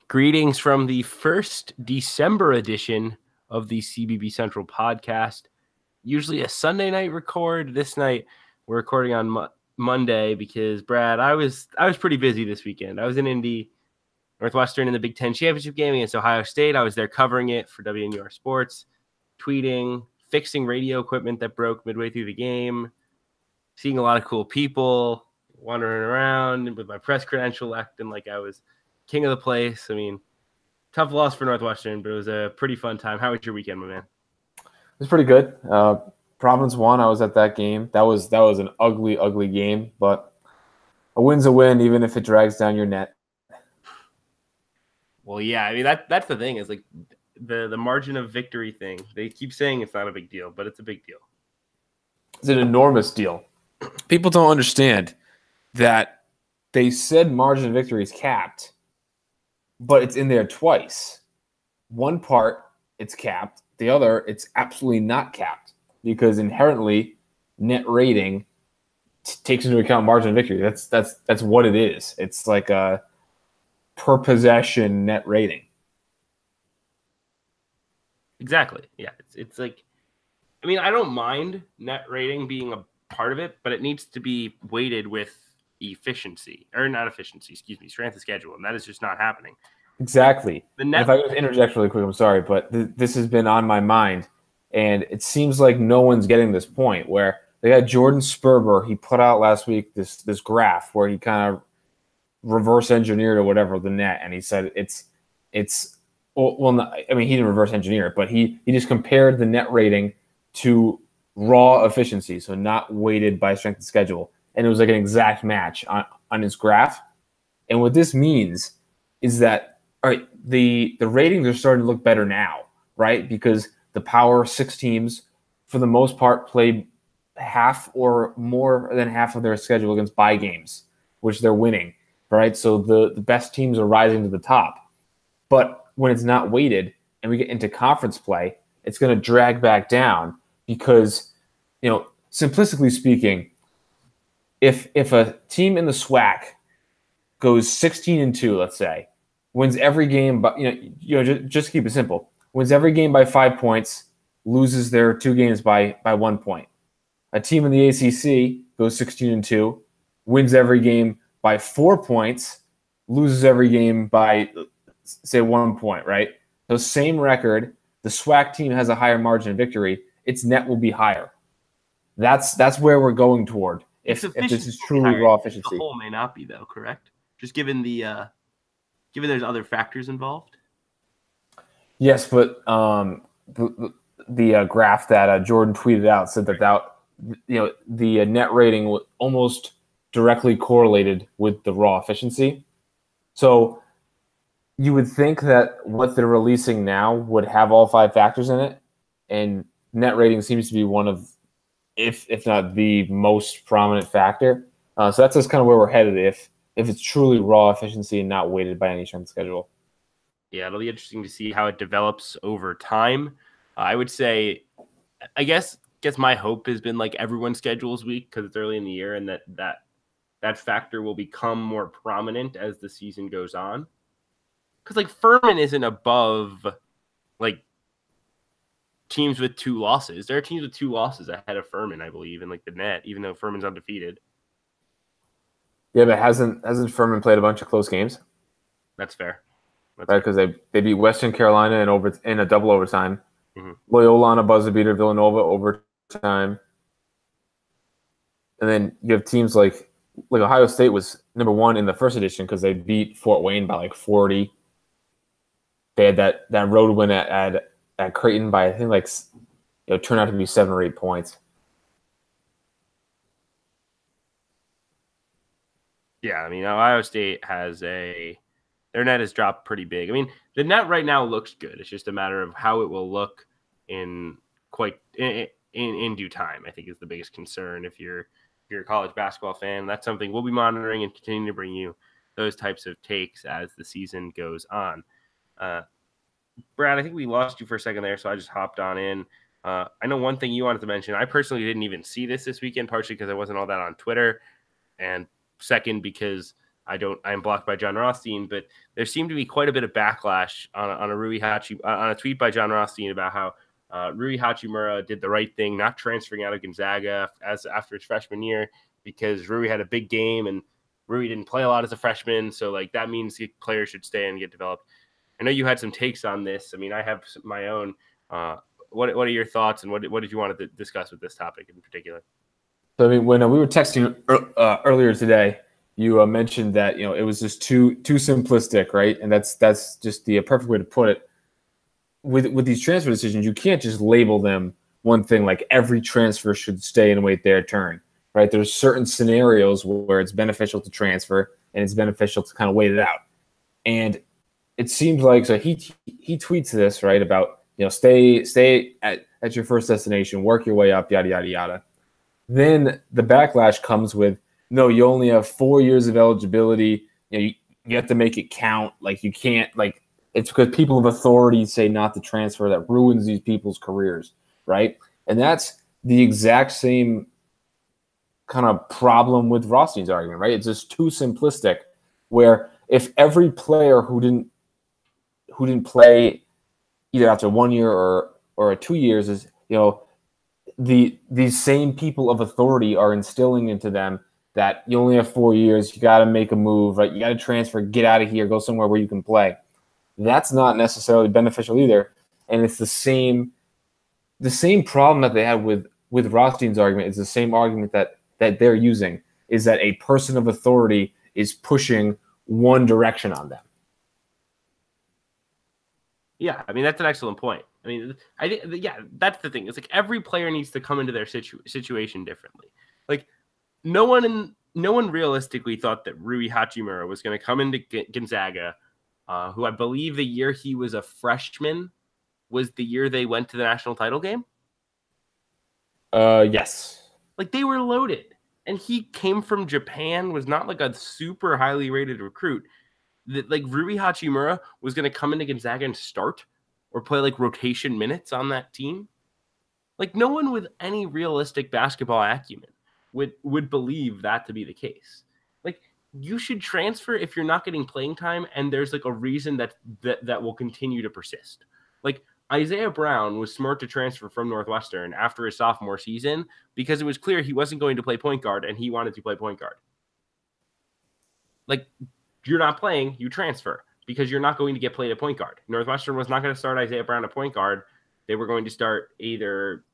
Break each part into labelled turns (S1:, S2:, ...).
S1: Greetings from the first December edition of the CBB Central podcast. Usually a Sunday night record. This night we're recording on Monday because Brad, I was pretty busy this weekend. I was in Indy, Northwestern in the Big Ten championship game against Ohio State. I was there covering it for WNUR Sports, tweeting, fixing radio equipment that broke midway through the game, seeing a lot of cool people, wandering around with my press credential, acting like I was king of the place. I mean, tough loss for Northwestern, but it was a pretty fun time. How was your weekend, my man?
S2: It was pretty good. Providence won. I was at that game. That was an ugly, ugly game, but a win's a win, even if it drags down your net.
S1: Well, yeah, I mean that's the thing is like the margin of victory thing. They keep saying it's not a big deal, but it's a big deal.
S2: It's an enormous deal. People don't understand that they said margin of victory is capped, but it's in there twice. One part, it's capped. The other, it's absolutely not capped because inherently net rating takes into account margin of victory. That's what it is. It's like a per possession net rating.
S1: Exactly. Yeah. It's like, I mean, I don't mind net rating being a part of it, but it needs to be weighted with efficiency or not efficiency, strength of schedule. And that is just not happening.
S2: Exactly. If I could interject really quick, I'm sorry, but this has been on my mind, and it seems like no one's getting this point where they got Jordan Sperber. He put out last week this graph where he kind of reverse engineered or whatever the net, and he said it's not, I mean, he didn't reverse engineer it, but he just compared the net rating to raw efficiency, so not weighted by strength of schedule, and it was like an exact match on his graph. And what this means is that, all right, the ratings are starting to look better now, right? Because the Power 6 teams, for the most part, play half or more than half of their schedule against bye games, which they're winning, right? So the best teams are rising to the top. But when it's not weighted and we get into conference play, it's going to drag back down because, simplistically speaking, if a team in the SWAC goes 16-2, let's say, wins every game, but just keep it simple. Wins every game by 5 points, loses their 2 games by 1 point. A team in the ACC goes 16-2, wins every game by 4 points, loses every game by, say, 1 point. Right? So same record. The SWAC team has a higher margin of victory. Its net will be higher. That's where we're going toward. If this is truly raw efficiency,
S1: the whole may not be though. Correct? Just given there's other factors involved?
S2: Yes, but the graph that Jordan tweeted out said that the net rating was almost directly correlated with the raw efficiency. So you would think that what they're releasing now would have all 5 factors in it, and net rating seems to be one of, if not the most prominent factor. So that's just kind of where we're headed if it's truly raw efficiency and not weighted by any strength schedule.
S1: Yeah, it'll be interesting to see how it develops over time. I would say, I guess my hope has been like everyone's schedule is weak because it's early in the year, and that factor will become more prominent as the season goes on. Because like Furman isn't above like teams with 2 losses. There are teams with 2 losses ahead of Furman, I believe, in like the net, even though Furman's undefeated.
S2: Yeah, but hasn't Furman played a bunch of close games?
S1: That's fair.
S2: Right, because they beat Western Carolina in a double overtime.
S1: Mm-hmm.
S2: Loyola on a buzzer beater, Villanova overtime. And then you have teams like Ohio State was number 1 in the first edition because they beat Fort Wayne by like 40. They had that road win at Creighton by, I think, turned out to be 7 or 8 points.
S1: Yeah, I mean, Ohio State has their net has dropped pretty big. I mean, the net right now looks good. It's just a matter of how it will look in due time, I think, is the biggest concern. If you're a college basketball fan, that's something we'll be monitoring and continuing to bring you those types of takes as the season goes on. Brad, I think we lost you for a second there, so I just hopped on in. I know one thing you wanted to mention. I personally didn't even see this weekend, partially because I wasn't all that on Twitter, and second because I'm blocked by John Rothstein, but there seemed to be quite a bit of backlash on a tweet by John Rothstein about how Rui Hachimura did the right thing, not transferring out of Gonzaga after his freshman year, because Rui had a big game and Rui didn't play a lot as a freshman. So like that means the players should stay and get developed. I know you had some takes on this. I mean, I have my own. What are your thoughts, and what did you want to discuss with this topic in particular?
S2: So I mean, when we were texting earlier today, you mentioned that it was just too simplistic, right? And that's just the perfect way to put it. With these transfer decisions, you can't just label them one thing, like every transfer should stay and wait their turn, right? There's certain scenarios where it's beneficial to transfer and it's beneficial to kind of wait it out. And it seems like, so he tweets this, right, about stay at your first destination, work your way up, yada yada yada. Then the backlash comes with, no, you only have 4 years of eligibility. You have to make it count. Like you can't, like, it's because people of authority say not to transfer that ruins these people's careers, right? And that's the exact same kind of problem with Rothstein's argument, right? It's just too simplistic, where if every player who didn't play either after 1 year or 2 years is, these same people of authority are instilling into them that you only have 4 years, you got to make a move, right? You got to transfer, get out of here, go somewhere where you can play. That's not necessarily beneficial either. And it's the same problem that they had with Rothstein's argument. It's the same argument that they're using, is that a person of authority is pushing one direction on them.
S1: Yeah, I mean, that's an excellent point. I mean, that's the thing. It's like every player needs to come into their situation differently. Like no one realistically thought that Rui Hachimura was going to come into Gonzaga, who I believe the year he was a freshman was the year they went to the national title game.
S2: Yes.
S1: Like they were loaded, and he came from Japan, was not like a super highly rated recruit. That like Rui Hachimura was going to come into Gonzaga and start or play like rotation minutes on that team. Like no one with any realistic basketball acumen would believe that to be the case. Like you should transfer if you're not getting playing time and there's like a reason that will continue to persist. Like Isaiah Brown was smart to transfer from Northwestern after his sophomore season because it was clear he wasn't going to play point guard and he wanted to play point guard. Like you're not playing, you transfer because you're not going to get played at point guard. Northwestern was not going to start Isaiah Brown at point guard. They were going to start either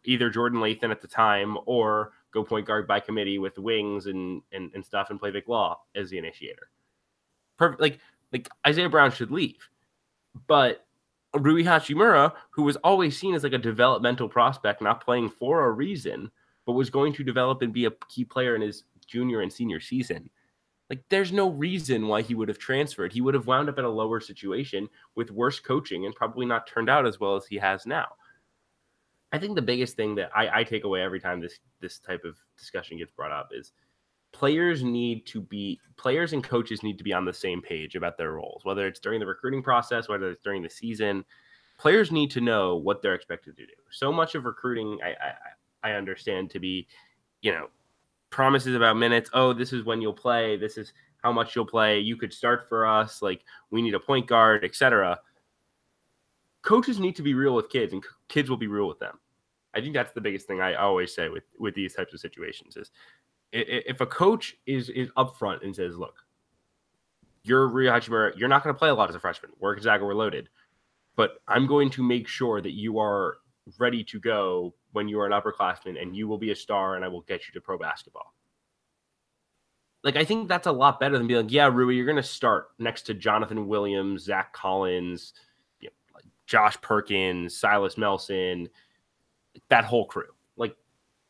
S1: Jordan Lathan at the time or go point guard by committee with the wings and stuff and play Vic Law as the initiator. Perfect. Like Isaiah Brown should leave. But Rui Hachimura, who was always seen as like a developmental prospect, not playing for a reason, but was going to develop and be a key player in his junior and senior season. Like, there's no reason why he would have transferred. He would have wound up at a lower situation with worse coaching and probably not turned out as well as he has now. I think the biggest thing that I take away every time this type of discussion gets brought up is players and coaches need to be on the same page about their roles, whether it's during the recruiting process, whether it's during the season. Players need to know what they're expected to do. So much of recruiting, I understand to be, promises about minutes. Oh, this is when you'll play. This is how much you'll play. You could start for us. Like, we need a point guard, etc. Coaches need to be real with kids, and kids will be real with them. I think that's the biggest thing I always say with these types of situations is if a coach is upfront and says, look, you're Rui Hachimura, you're not going to play a lot as a freshman. We're Gonzaga, we're loaded. But I'm going to make sure that you are ready to go when you are an upperclassman and you will be a star and I will get you to pro basketball. Like, I think that's a lot better than being like, yeah, Rui, you're going to start next to Jonathan Williams, Zach Collins, like Josh Perkins, Silas Melson, that whole crew. Like,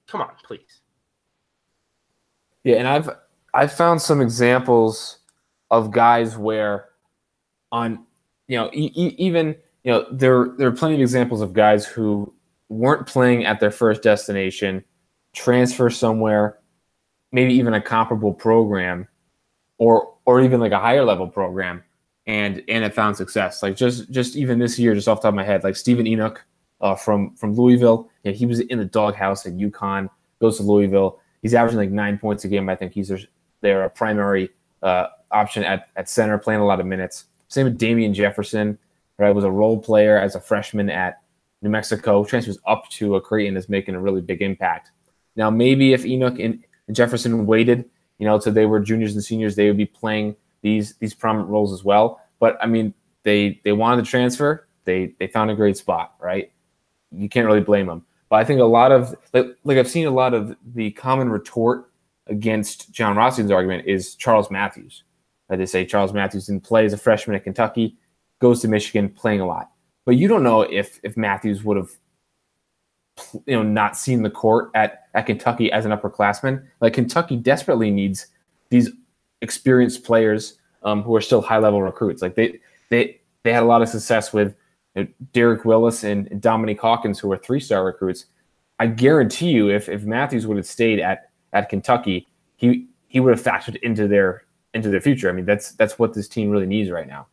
S1: come on, please.
S2: Yeah, and I've found some examples of guys where even there are plenty of examples of guys who weren't playing at their first destination, transfer somewhere, maybe even a comparable program, or even like a higher level program, and have found success. Like just even this year, just off the top of my head, like Stephen Enoch from Louisville. Yeah, he was in the doghouse at UConn, goes to Louisville. He's averaging like 9 points a game. I think he's their primary option at center, playing a lot of minutes. Same with Damian Jefferson, right? Was a role player as a freshman at New Mexico, transfers up to Creighton, is making a really big impact. Now, maybe if Enoch and Jefferson waited, till they were juniors and seniors, they would be playing these prominent roles as well. But I mean, they wanted to transfer. They found a great spot, right? You can't really blame them. But I think a lot of like I've seen a lot of the common retort against John Rothstein's argument is Charles Matthews. They say Charles Matthews didn't play as a freshman at Kentucky, goes to Michigan, playing a lot. But you don't know if Matthews would have not seen the court at Kentucky as an upperclassman. Like, Kentucky desperately needs these experienced players who are still high-level recruits. Like, they had a lot of success with Derek Willis and Dominique Hawkins, who were 3-star recruits. I guarantee you, if Matthews would have stayed at Kentucky, he would have factored into their future. I mean, that's what this team really needs right now.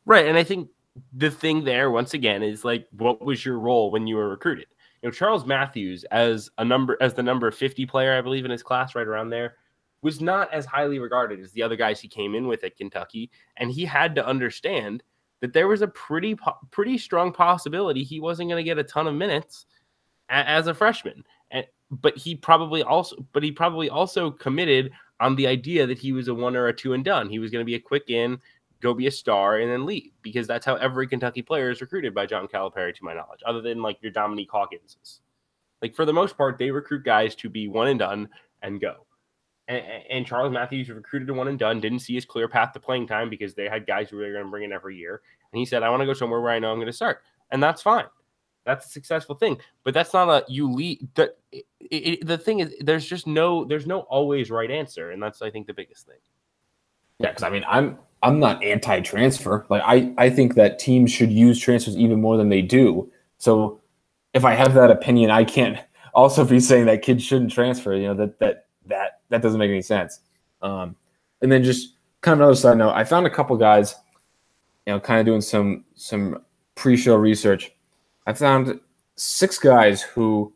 S1: Right, and I think the thing there, once again, is like, what was your role when you were recruited? Charles Matthews, as the number 50 player, I believe, in his class, right around there, was not as highly regarded as the other guys he came in with at Kentucky, and he had to understand that there was a pretty strong possibility he wasn't going to get a ton of minutes as a freshman. But he probably also committed on the idea that he was a 1 or a 2 and done. He was going to be a quick in, go be a star, and then leave, because that's how every Kentucky player is recruited by John Calipari, to my knowledge, other than like your Dominique Hawkins. Like, for the most part, they recruit guys to be 1 and done and go. And Charles Matthews recruited to 1 and done, didn't see his clear path to playing time because they had guys who they were going to bring in every year. And he said, I want to go somewhere where I know I'm going to start. And that's fine. That's a successful thing. But that's not a you lead. The thing is, there's no always right answer. And that's, I think, the biggest thing.
S2: Yeah, because I mean, I'm not anti-transfer. Like, I think that teams should use transfers even more than they do. So if I have that opinion, I can't also be saying that kids shouldn't transfer. That doesn't make any sense. And then just kind of another side note, I found a couple guys, kind of doing some pre-show research. I found 6 guys who,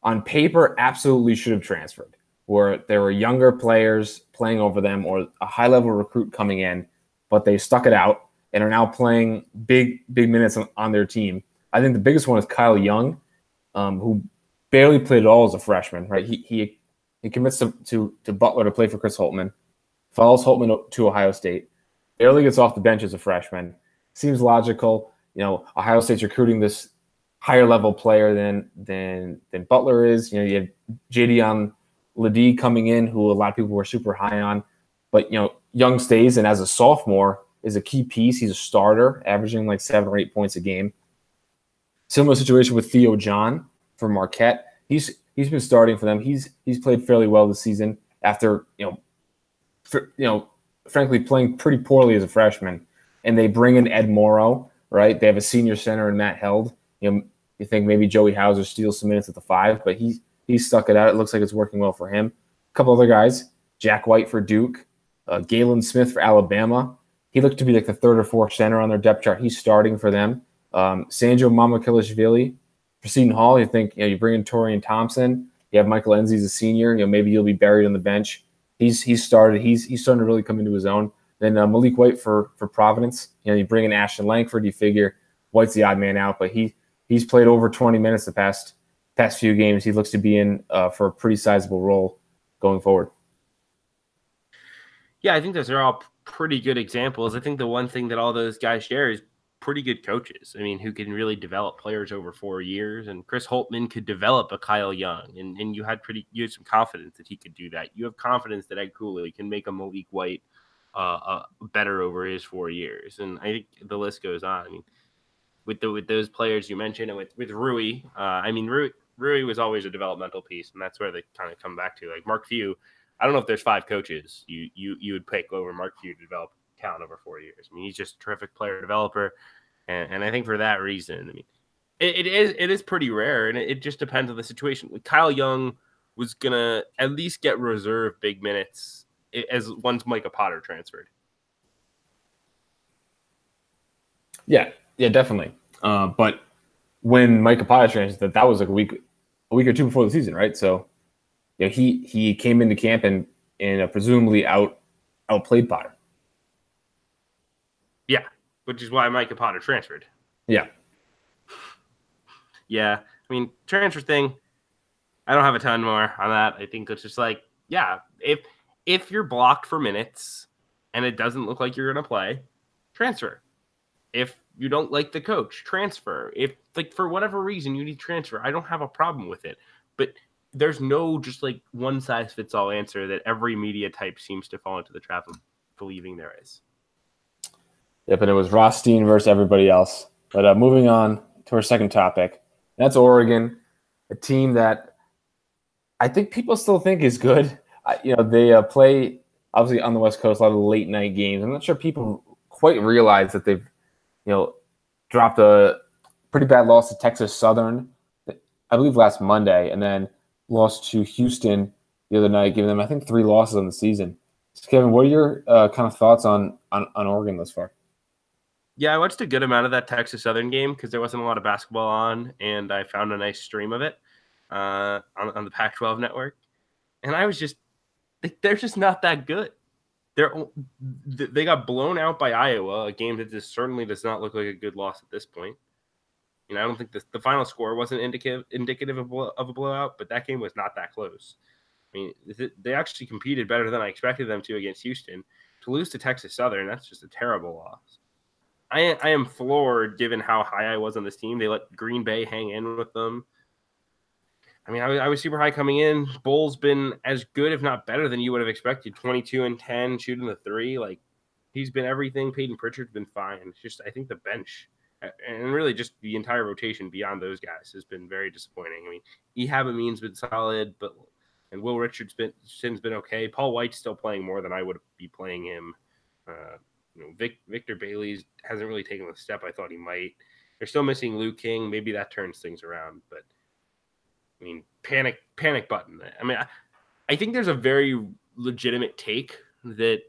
S2: on paper, absolutely should have transferred, where there were younger players playing over them or a high-level recruit coming in, but they stuck it out and are now playing big minutes on their team. I think the biggest one is Kyle Young, who barely played at all as a freshman. Right, he commits to Butler to play for Chris Holtmann, follows Holtmann to Ohio State, barely gets off the bench as a freshman. Seems logical. Ohio State's recruiting this higher-level player than Butler is. You have Jadion Ledee coming in, who a lot of people were super high on. But, Young stays, and as a sophomore is a key piece. He's a starter, averaging like 7 or 8 points a game. Similar situation with Theo John from Marquette. He's been starting for them. He's played fairly well this season after, frankly, playing pretty poorly as a freshman. And they bring in Ed Morrow, right? They have a senior center in Matt Held. You think maybe Joey Hauser steals some minutes at the 5, but he stuck it out. It looks like it's working well for him. A couple other guys, Jack White for Duke, Galen Smith for Alabama. He looked to be like the 3rd or 4th center on their depth chart. He's starting for them. Sanjo Mamakilishvili for Seton Hall. You think you bring in Torian Thompson. You have Michael Enzi as a senior. Maybe he'll be buried on the bench. He's started. He's starting to really come into his own. Then Malik White for Providence. You bring in Ashton Langford. You figure White's the odd man out, but he's played over 20 minutes the past few games. He looks to be in for a pretty sizable role going forward.
S1: Yeah, I think those are all pretty good examples. I think the one thing that all those guys share is pretty good coaches. I mean, who can really develop players over 4 years. And Chris Holtmann could develop a Kyle Young, and you had some confidence that he could do that. You have confidence that Ed Cooley can make a Malik White better over his 4 years. And I think the list goes on. I mean, with those players you mentioned, and with Rui, Rui was always a developmental piece, and that's where they kind of come back to. Like Mark Few, I don't know if there's 5 coaches you would pick over Mark Few to develop talent over 4 years. I mean, he's just a terrific player developer, and I think for that reason, I mean, it is pretty rare, and it just depends on the situation. Kyle Young was gonna at least get reserve big minutes as once Micah Potter transferred.
S2: Yeah, definitely. But when Micah Potter transferred, that was like a week or two before the season, right? So he came into camp and and presumably outplayed Potter.
S1: Yeah, which is why Micah Potter transferred.
S2: Yeah.
S1: Yeah, I mean, transfer thing, I don't have a ton more on that. I think it's just like, yeah, if you're blocked for minutes and it doesn't look like you're going to play, transfer. If you don't like the coach, transfer. If, like, for whatever reason you need transfer, I don't have a problem with it. But there's no just, like, one-size-fits-all answer that every media type seems to fall into the trap of believing there is.
S2: Yep, and it was Rothstein versus everybody else. But moving on to our second topic, that's Oregon, a team that I think people still think is good. They play, obviously, on the West Coast, a lot of late-night games. I'm not sure people quite realize that they've dropped a pretty bad loss to Texas Southern, I believe last Monday, and then lost to Houston the other night, giving them, I think, 3 losses on the season. So, Kevin, what are your kind of thoughts on Oregon thus far?
S1: Yeah, I watched a good amount of that Texas Southern game because there wasn't a lot of basketball on, and I found a nice stream of it on the Pac-12 network. And I was just, they're just not that good. They got blown out by Iowa, a game that just certainly does not look like a good loss at this point. I don't think the final score wasn't indicative of a blowout, but that game was not that close. I mean, they actually competed better than I expected them to against Houston. To lose to Texas Southern, that's just a terrible loss. I am floored given how high I was on this team. They let Green Bay hang in with them. I mean, I was super high coming in. Bull's been as good, if not better, than you would have expected. 22-10, shooting the 3. Like, he's been everything. Peyton Pritchard's been fine. It's just, I think the bench and really just the entire rotation beyond those guys has been very disappointing. I mean, Ehab Amin's been solid, and Will Richardson's been okay. Paul White's still playing more than I would be playing him. Victor Bailey hasn't really taken the step I thought he might. They're still missing Luke King. Maybe that turns things around, but I mean, panic button. I mean, I think there's a very legitimate take that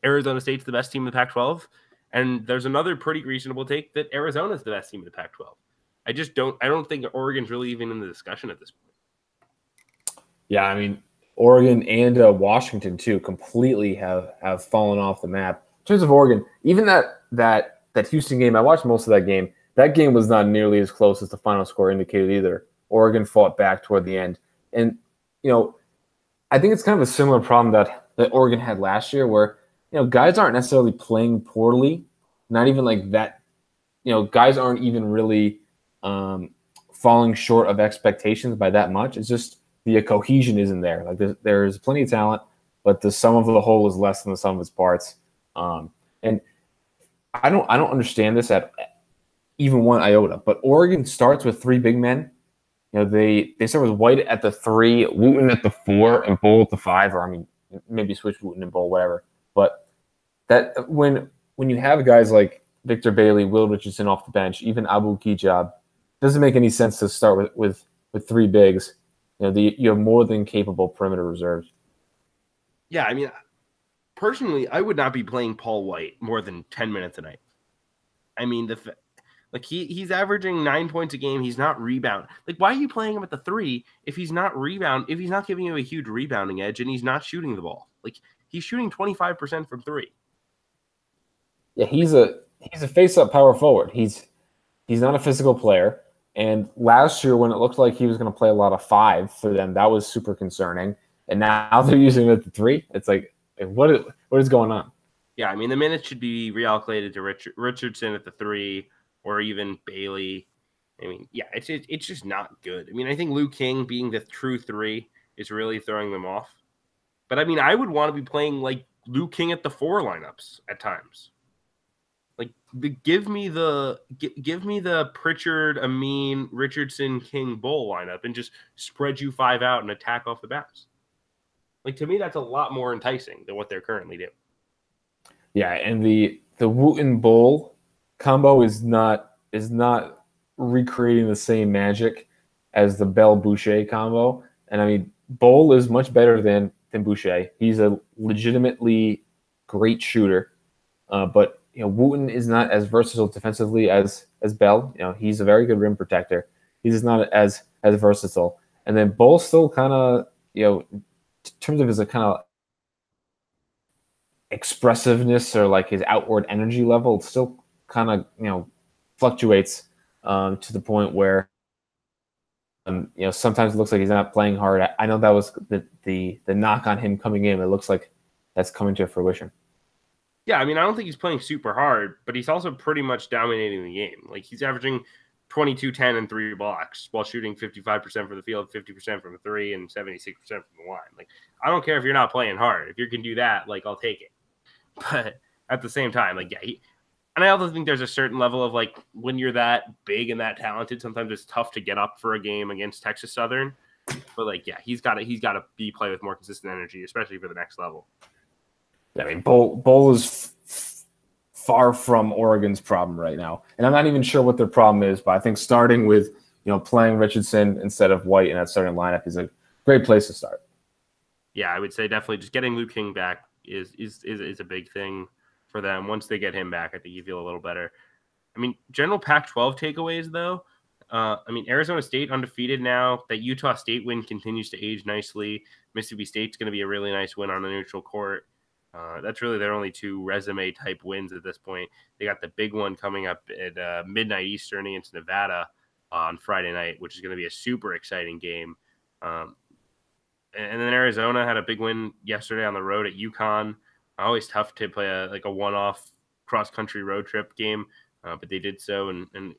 S1: Arizona State's the best team in the Pac-12, and there's another pretty reasonable take that Arizona's the best team in the Pac-12. I don't think Oregon's really even in the discussion at this point.
S2: Yeah, I mean, Oregon and Washington too completely have fallen off the map. In terms of Oregon, even that Houston game, I watched most of that game. That game was not nearly as close as the final score indicated either. Oregon fought back toward the end, and I think it's kind of a similar problem that Oregon had last year, where guys aren't necessarily playing poorly, not even like that. Guys aren't even really falling short of expectations by that much. It's just the cohesion isn't there. Like there's plenty of talent, but the sum of the whole is less than the sum of its parts. And I don't understand this at even one iota. But Oregon starts with 3 big men. They start with White at the 3, Wooten at the 4, and Bull at the 5. Or I mean, maybe switch Wooten and Bull, whatever. But that when you have guys like Victor Bailey, Will Richardson off the bench, even Abu Kijab, it doesn't make any sense to start with 3 bigs. You have more than capable perimeter reserves.
S1: Yeah, I mean, personally, I would not be playing Paul White more than 10 minutes a night. I mean, he's averaging 9 points a game. He's not rebound. Like, why are you playing him at the 3 if he's not giving you a huge rebounding edge and he's not shooting the ball? Like, he's shooting 25% from 3.
S2: Yeah, he's a face-up power forward. He's not a physical player. And last year, when it looked like he was going to play a lot of 5 for them, that was super concerning. And now they're using him at the 3. It's like what is going on?
S1: Yeah, I mean, the minutes should be reallocated to Richardson at the 3 or even Bailey. I mean, yeah, it's just not good. I mean, I think Luke King being the true 3 is really throwing them off. But I mean, I would want to be playing like Luke King at the 4 lineups at times. Like, give me the Pritchard, Amin, Richardson, King, Bull lineup and just spread you 5 out and attack off the bounce. Like, to me, that's a lot more enticing than what they're currently doing.
S2: Yeah, and the Wooten Bull combo is not recreating the same magic as the Bell Boucher combo. And I mean, Bull is much better than Boucher. He's a legitimately great shooter, but Wooten is not as versatile defensively as Bell. He's a very good rim protector. He's just not as versatile. And then Bull still kind of terms of his kind of expressiveness or like his outward energy level, it still kind of fluctuates to the point where sometimes it looks like he's not playing hard. I know that was the knock on him coming in. It looks like that's coming to fruition.
S1: Yeah, I mean, I don't think he's playing super hard, but he's also pretty much dominating the game. Like, he's averaging 22, 10, and 3 blocks while shooting 55% from the field, 50% from the 3, and 76% from the line. Like, I don't care if you're not playing hard. If you can do that, like, I'll take it. But at the same time, like, yeah, and I also think there's a certain level of, like, when you're that big and that talented, sometimes it's tough to get up for a game against Texas Southern. But, like, yeah, he's got to be play with more consistent energy, especially for the next level.
S2: I mean, Bol is far from Oregon's problem right now, and I'm not even sure what their problem is. But I think starting with playing Richardson instead of White in that starting lineup is a great place to start.
S1: Yeah, I would say definitely just getting Luke King back is a big thing for them. Once they get him back, I think you feel a little better. I mean, general Pac-12 takeaways though. I mean, Arizona State undefeated now. That Utah State win continues to age nicely. Mississippi State's going to be a really nice win on a neutral court. That's really their only 2 resume type wins at this point. They got the big one coming up at midnight Eastern against Nevada on Friday night, which is going to be a super exciting game. And then Arizona had a big win yesterday on the road at UConn. Always tough to play a one-off cross-country road trip game, but they did so and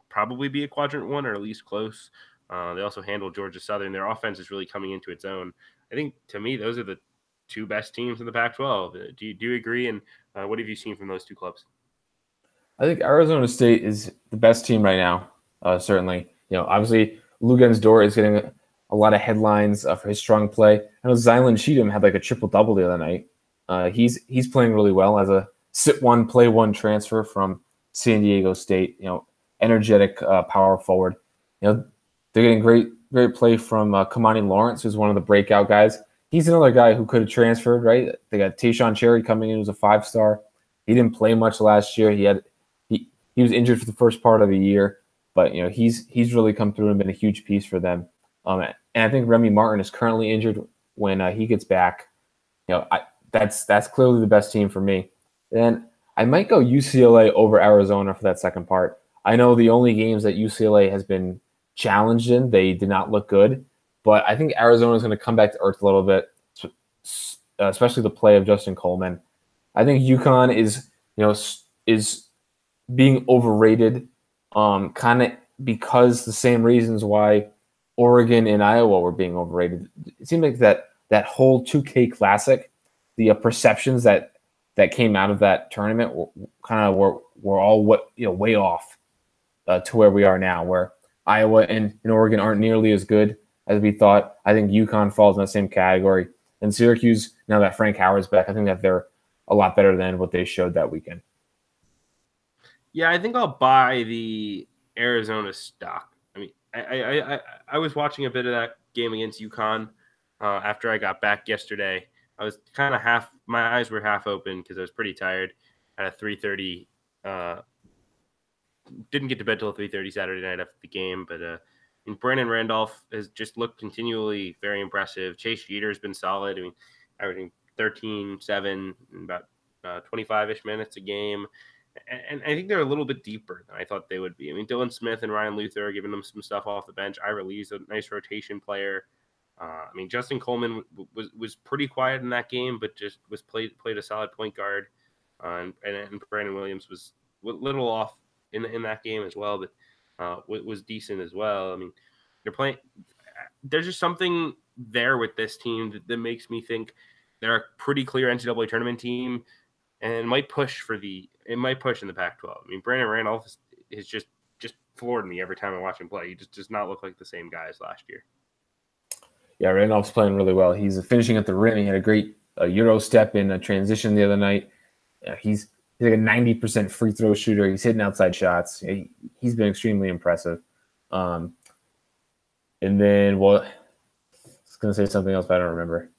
S1: probably be a quadrant 1 or at least close. They also handled Georgia Southern. Their offense is really coming into its own. I think, to me, those are the 2 best teams in the Pac-12. Do you agree? And what have you seen from those 2 clubs?
S2: I think Arizona State is the best team right now. Certainly, obviously Luguentz Dort is getting a lot of headlines for his strong play. I know Zylan Cheatham had like a triple-double the other night. He's playing really well as a sit-1, play-1 transfer from San Diego State. Energetic power forward. They're getting great play from Kamani Lawrence, who's one of the breakout guys. He's another guy who could have transferred, right? They got Tayshaun Cherry coming in, who's a 5-star. He didn't play much last year. He was injured for the first part of the year, but he's really come through and been a huge piece for them. And I think Remy Martin is currently injured. When he gets back, that's clearly the best team for me. And I might go UCLA over Arizona for that second part. I know the only games that UCLA has been challenged in, they did not look good. But I think Arizona is going to come back to earth a little bit, especially the play of Justin Coleman. I think UConn is being overrated, kind of because the same reasons why Oregon and Iowa were being overrated. It seemed like that whole 2K Classic, the perceptions that came out of that tournament were all way off to where we are now, where Iowa and Oregon aren't nearly as good as we thought. I think UConn falls in the same category. And Syracuse, now that Frank Howard's back, I think that they're a lot better than what they showed that weekend.
S1: Yeah, I think I'll buy the Arizona stock. I mean, I was watching a bit of that game against UConn after I got back yesterday. I was kind of my eyes were half open because I was pretty tired at a 3:30. Didn't get to bed till 3:30 Saturday night after the game, but and Brandon Randolph has just looked continually very impressive. Chase Jeter's been solid. I mean, averaging 13, 7, about 25-ish minutes a game. And I think they're a little bit deeper than I thought they would be. I mean, Dylan Smith and Ryan Luther are giving them some stuff off the bench. Ira Lee's a nice rotation player. I mean, Justin Coleman was pretty quiet in that game, but just played a solid point guard. And Brandon Williams was a little off in that game as well, but was decent as well. I mean, they're playing. There's just something there with this team that makes me think they're a pretty clear NCAA tournament team, and might push in the Pac-12. I mean, Brandon Randolph is just floored me every time I watch him play. He just does not look like the same guy as last year.
S2: Yeah, Randolph's playing really well. He's finishing at the rim. He had a great Euro step in a transition the other night. He's like a 90% free throw shooter. He's hitting outside shots. He's been extremely impressive. And then, I was going to say something else, but I don't remember.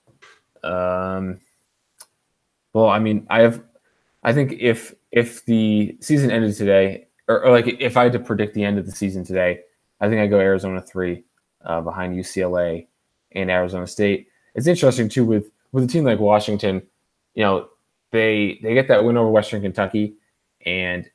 S2: Well, I mean, I think if the season ended today, or like if I had to predict the end of the season today, I think I'd go Arizona 3 behind UCLA and Arizona State. it's interesting too with a team like Washington. You know, they get that win over Western Kentucky, and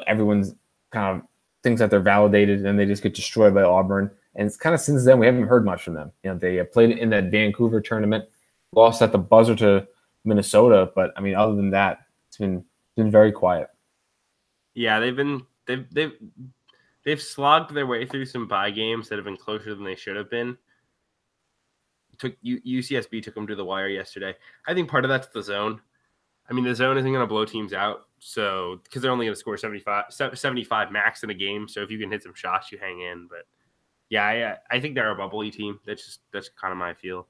S2: everyone's kind of thinks that they're validated, and they just get destroyed by Auburn. And it's kind of since then we haven't heard much from them. They played in that Vancouver tournament, lost at the buzzer to Minnesota, but I mean, other than that, it's been very quiet.
S1: Yeah, they've slogged their way through some bye games that have been closer than they should have been. UCSB took them to the wire yesterday. I think part of that's the zone. I mean, the zone isn't going to blow teams out, so because they're only going to score 75 max in a game. So if you can hit some shots, you hang in. But yeah, I think they're a bubbly team. That's kind of my feel.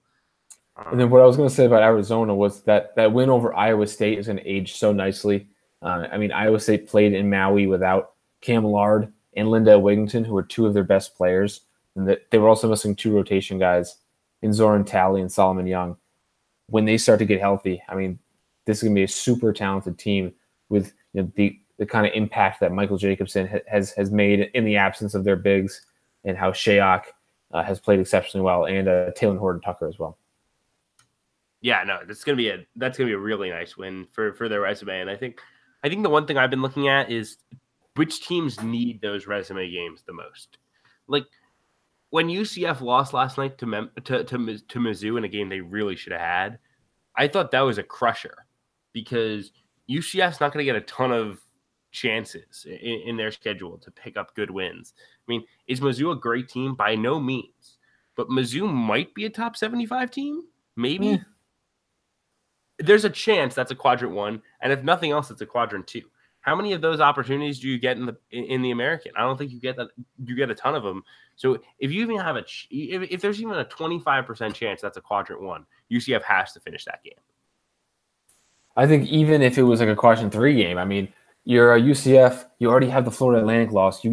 S2: And then what I was going to say about Arizona was that win over Iowa State is going to age so nicely. I mean, Iowa State played in Maui without Cam Lard and Linda Wigington, who were two of their best players, and they were also missing two rotation guys in Zoran Talley and Solomon Young. When they start to get healthy, I mean, this is going to be a super talented team with the kind of impact that Michael Jacobson has made in the absence of their bigs, and how Shayok has played exceptionally well, and Taylor Horton-Tucker as well.
S1: Yeah, no, that's gonna be a really nice win for their resume. And I think the one thing I've been looking at is which teams need those resume games the most. Like when UCF lost last night to Mizzou in a game they really should have had, I thought that was a crusher because UCF's not going to get a ton of chances in their schedule to pick up good wins. I mean, is Mizzou a great team? By no means, but Mizzou might be a top 75 team, maybe.
S2: Yeah.
S1: There's a chance that's a quadrant 1, and if nothing else, it's a quadrant 2. How many of those opportunities do you get in the American? I don't think you get that. You get a ton of them. So if you even have if there's even a 25% chance that's a quadrant 1, UCF has to finish that game.
S2: I think even if it was like a quadrant 3 game, I mean, you're a UCF. You already have the Florida Atlantic loss.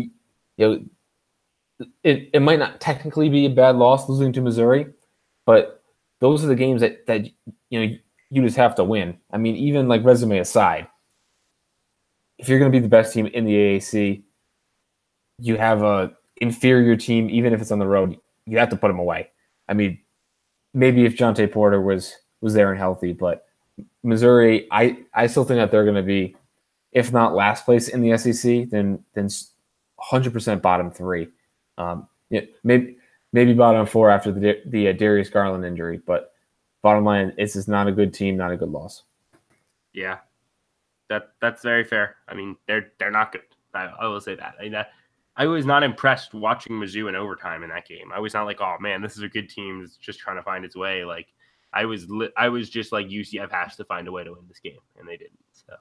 S2: It might not technically be a bad loss losing to Missouri, but those are the games that you just have to win. I mean, even like resume aside, if you're going to be the best team in the AAC, you have a inferior team, even if it's on the road, you have to put them away. I mean, maybe if Jonte Porter was there and healthy, but Missouri, I still think that they're going to be, if not last place in the SEC, then 100% bottom 3. Maybe bottom 4 after the Darius Garland injury, but bottom line, it's just not a good team, not a good loss.
S1: Yeah, that's very fair. I mean, they're not good. I will say that. I was not impressed watching Mizzou in overtime in that game. I was not like, oh man, this is a good team. It's just trying to find its way. Like I was just like UCF has to find a way to win this game, and they didn't. So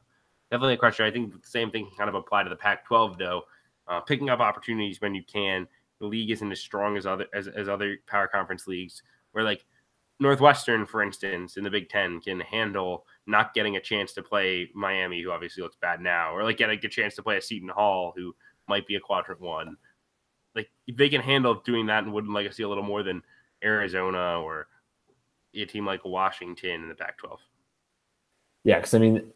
S1: definitely a question. I think the same thing can kind of apply to the Pac-12 though. Picking up opportunities when you can. The league isn't as strong as other power conference leagues. Where like Northwestern, for instance, in the Big Ten can handle not getting a chance to play Miami, who obviously looks bad now, or like getting a chance to play a Seton Hall, who might be a quadrant 1. Like if they can handle doing that and wouldn't like to see a little more than Arizona or a team like Washington in the Pac-12.
S2: Yeah, because I mean,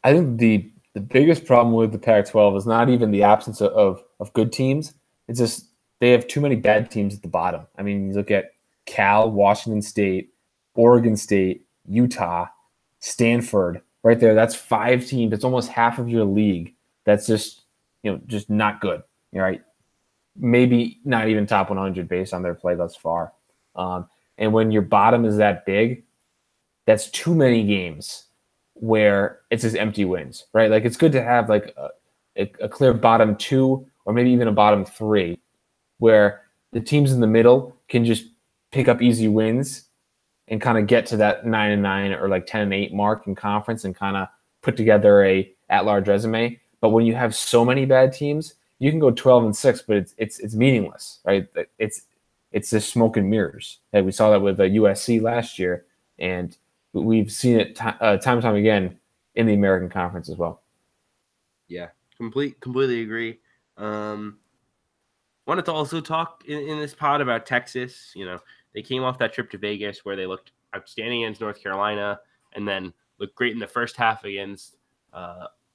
S2: I think the biggest problem with the Pac-12 is not even the absence of good teams. It's just they have too many bad teams at the bottom. I mean, you look at Cal, Washington State, Oregon State, Utah, Stanford, right there. That's 5 teams. That's almost half of your league. That's just not good. Right? Maybe not even top 100 based on their play thus far. And when your bottom is that big, that's too many games where it's just empty wins, right? Like it's good to have like a clear bottom 2 or maybe even a bottom 3 where the teams in the middle can just pick up easy wins and kind of get to that 9-9 or like 10-8 mark in conference and kind of put together a at-large resume. But when you have so many bad teams, you can go 12-6, but it's meaningless, right? It's just smoke and mirrors. And we saw that with USC last year, and we've seen it time and time again in the American Conference as well.
S1: Yeah, completely agree. Wanted to also talk in this pod about Texas. They came off that trip to Vegas where they looked outstanding against North Carolina and then looked great in the first half against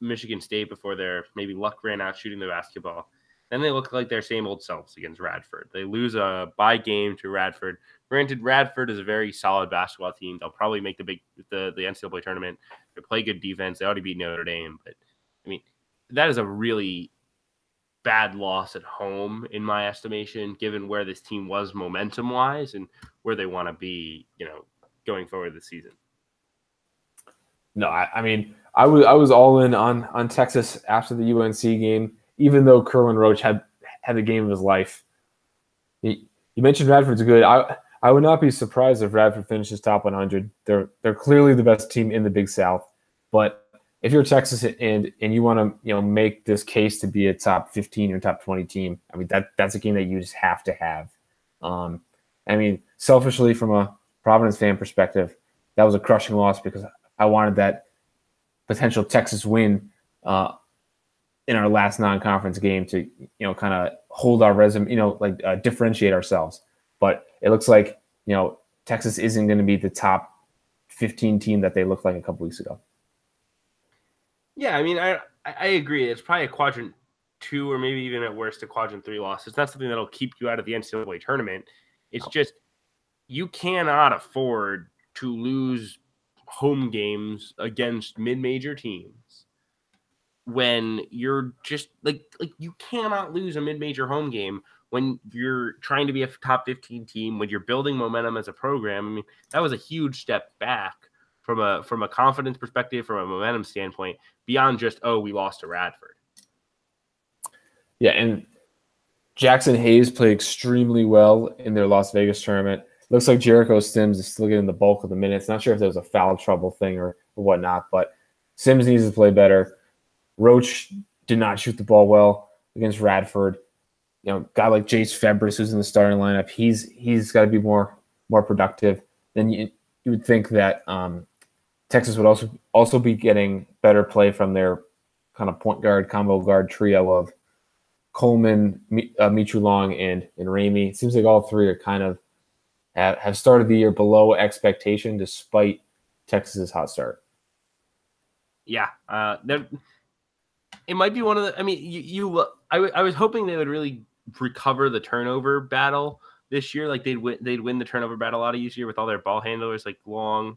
S1: Michigan State before their maybe luck ran out shooting the basketball. then they look like their same old selves against Radford. They lose a bye game to Radford. Granted, Radford is a very solid basketball team. They'll probably make the NCAA tournament. They play good defense. They already beat Notre Dame, but I mean, that is a really bad loss at home in my estimation, given where this team was momentum wise and where they want to be, going forward this season.
S2: No, I mean, I was all in on Texas after the UNC game, even though Kerwin Roach had the game of his life. You mentioned Radford's good. I would not be surprised if Radford finishes top 100. They're clearly the best team in the Big South, but if you're Texas and you want to make this case to be a top 15 or top 20 team, I mean that's a game that you just have to have. I mean, selfishly from a Providence fan perspective, that was a crushing loss because I wanted that potential Texas win in our last non-conference game to kind of hold our resume, differentiate ourselves. But it looks like Texas isn't going to be the top 15 team that they looked like a couple weeks ago.
S1: Yeah, I mean, I agree. It's probably a quadrant 2 or maybe even at worst a quadrant 3 loss. It's not something that'll keep you out of the NCAA tournament. It's just you cannot afford to lose home games against mid-major teams when you're just like you cannot lose a mid-major home game when you're trying to be a top 15 team, when you're building momentum as a program. I mean, that was a huge step back from a confidence perspective, from a momentum standpoint, beyond just, we lost to Radford.
S2: Yeah, and Jackson Hayes played extremely well in their Las Vegas tournament. Looks like Jericho Sims is still getting the bulk of the minutes. Not sure if there was a foul trouble thing or whatnot, but Sims needs to play better. Roach did not shoot the ball well against Radford. Guy like Jace Febris, who's in the starting lineup, he's got to be more productive. Then you would think that Texas would also be getting better play from their kind of point guard, combo guard trio of Coleman, Michu Long, and Ramey. It seems like all three are kind of have started the year below expectation despite Texas's hot start.
S1: Yeah, it might be one of the. I mean, I was hoping they would really recover the turnover battle this year. Like they'd win the turnover battle a lot easier with all their ball handlers like Long,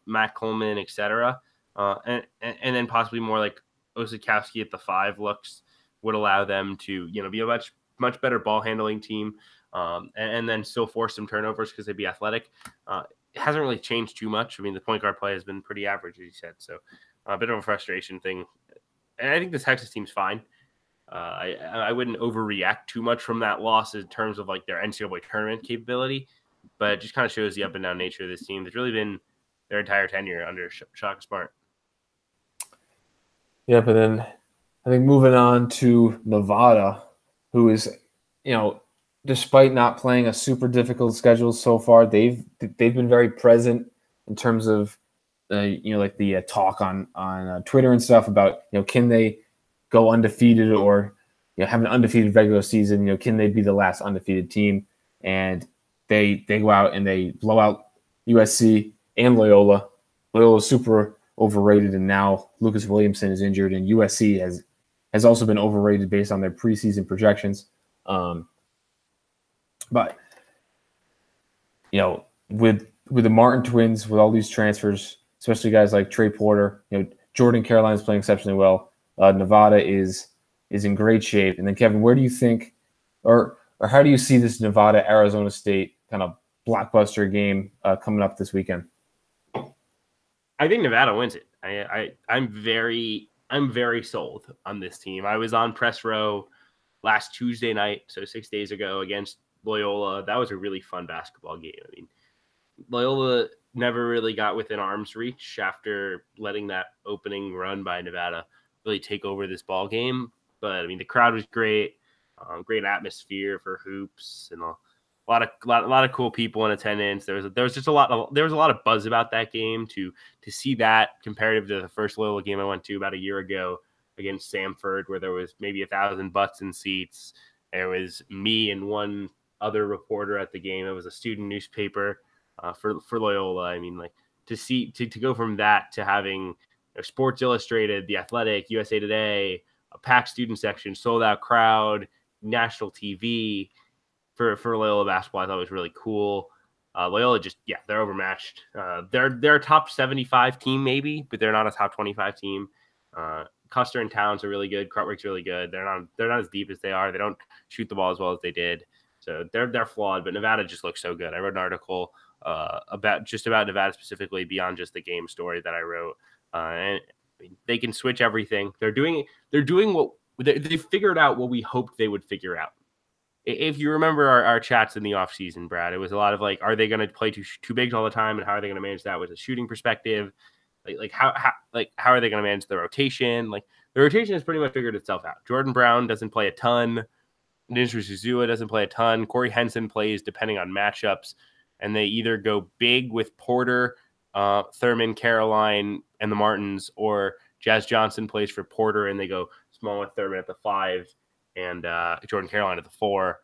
S1: Matt Coleman, etc. And then possibly more like Osikowski at the 5 looks would allow them to be a much better ball handling team, and then still force some turnovers because they'd be athletic. It hasn't really changed too much. I mean, the point guard play has been pretty average, as you said, so a bit of a frustration thing. And I think the Texas team's fine. I wouldn't overreact too much from that loss in terms of like their NCAA tournament capability, but it just kind of shows the up and down nature of this team. That's really been their entire tenure under Shaka Smart.
S2: Yeah, but then I think moving on to Nevada, who is, despite not playing a super difficult schedule so far, they've been very present in terms of like the talk on Twitter and stuff about can they go undefeated or have an undefeated regular season? Can they be the last undefeated team? And they go out and they blow out USC and Loyola. Loyola's super overrated, and now Lucas Williamson is injured, and USC has also been overrated based on their preseason projections. But with the Martin twins, with all these transfers, especially guys like Trey Porter, Jordan Caroline's playing exceptionally well. Nevada is in great shape. And then Kevin, where do you think, or how do you see this Nevada Arizona State kind of blockbuster game coming up this weekend?
S1: I think Nevada wins it. I'm very sold on this team. I was on press row last Tuesday night, so 6 days ago, against Loyola. That was a really fun basketball game. I mean, Loyola never really got within arm's reach after letting that opening run by Nevada really take over this ball game. But I mean, the crowd was great, great atmosphere for hoops, and a lot of cool people in attendance. There was just a lot of buzz about that game. To see that comparative to the first Loyola game I went to about a year ago against Samford, where there was maybe 1,000 butts in seats. There was me and one other reporter at the game. It was a student newspaper for Loyola. I mean, like to go from that to having Sports Illustrated, The Athletic, USA Today, a packed student section, sold out crowd, national TV for Loyola basketball. I thought was really cool. Loyola they're overmatched. They're a top 75 team maybe, but they're not a top 25 team. Custer and Towns are really good. Krutwig's really good. They're not as deep as they are. They don't shoot the ball as well as they did. So they're flawed, but Nevada just looks so good. I wrote an article about Nevada specifically beyond just the game story that I wrote. And they can switch everything. They're doing what they figured out what we hoped they would figure out. If you remember our chats in the offseason, Brad, it was a lot of like, are they going to play two bigs all the time, and how are they going to manage that with a shooting perspective? How are they going to manage the rotation? Like, the rotation has pretty much figured itself out. Jordan Brown doesn't play a ton. Nisri Zuzua doesn't play a ton. Corey Henson plays depending on matchups, and they either go big with Porter, Thurman, Caroline, and the Martins, or Jazz Johnson plays for Porter, and they go small with Thurman at the 5 and Jordan Caroline at the 4.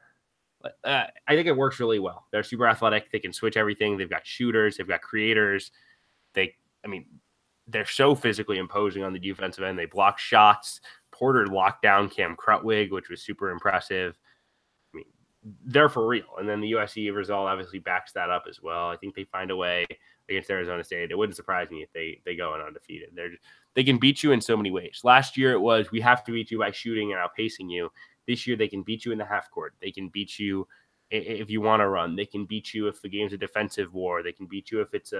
S1: I think it works really well. They're super athletic. They can switch everything. They've got shooters. They've got creators. They're so physically imposing on the defensive end. They block shots. Porter locked down Cam Krutwig, which was super impressive. I mean, they're for real. And then the USC result obviously backs that up as well. I think they find a way against Arizona State. It wouldn't surprise me if they go in undefeated. They can beat you in so many ways. Last year it was, we have to beat you by shooting and outpacing you. This year they can beat you in the half court. They can beat you if you want to run. They can beat you if the game's a defensive war. They can beat you if it's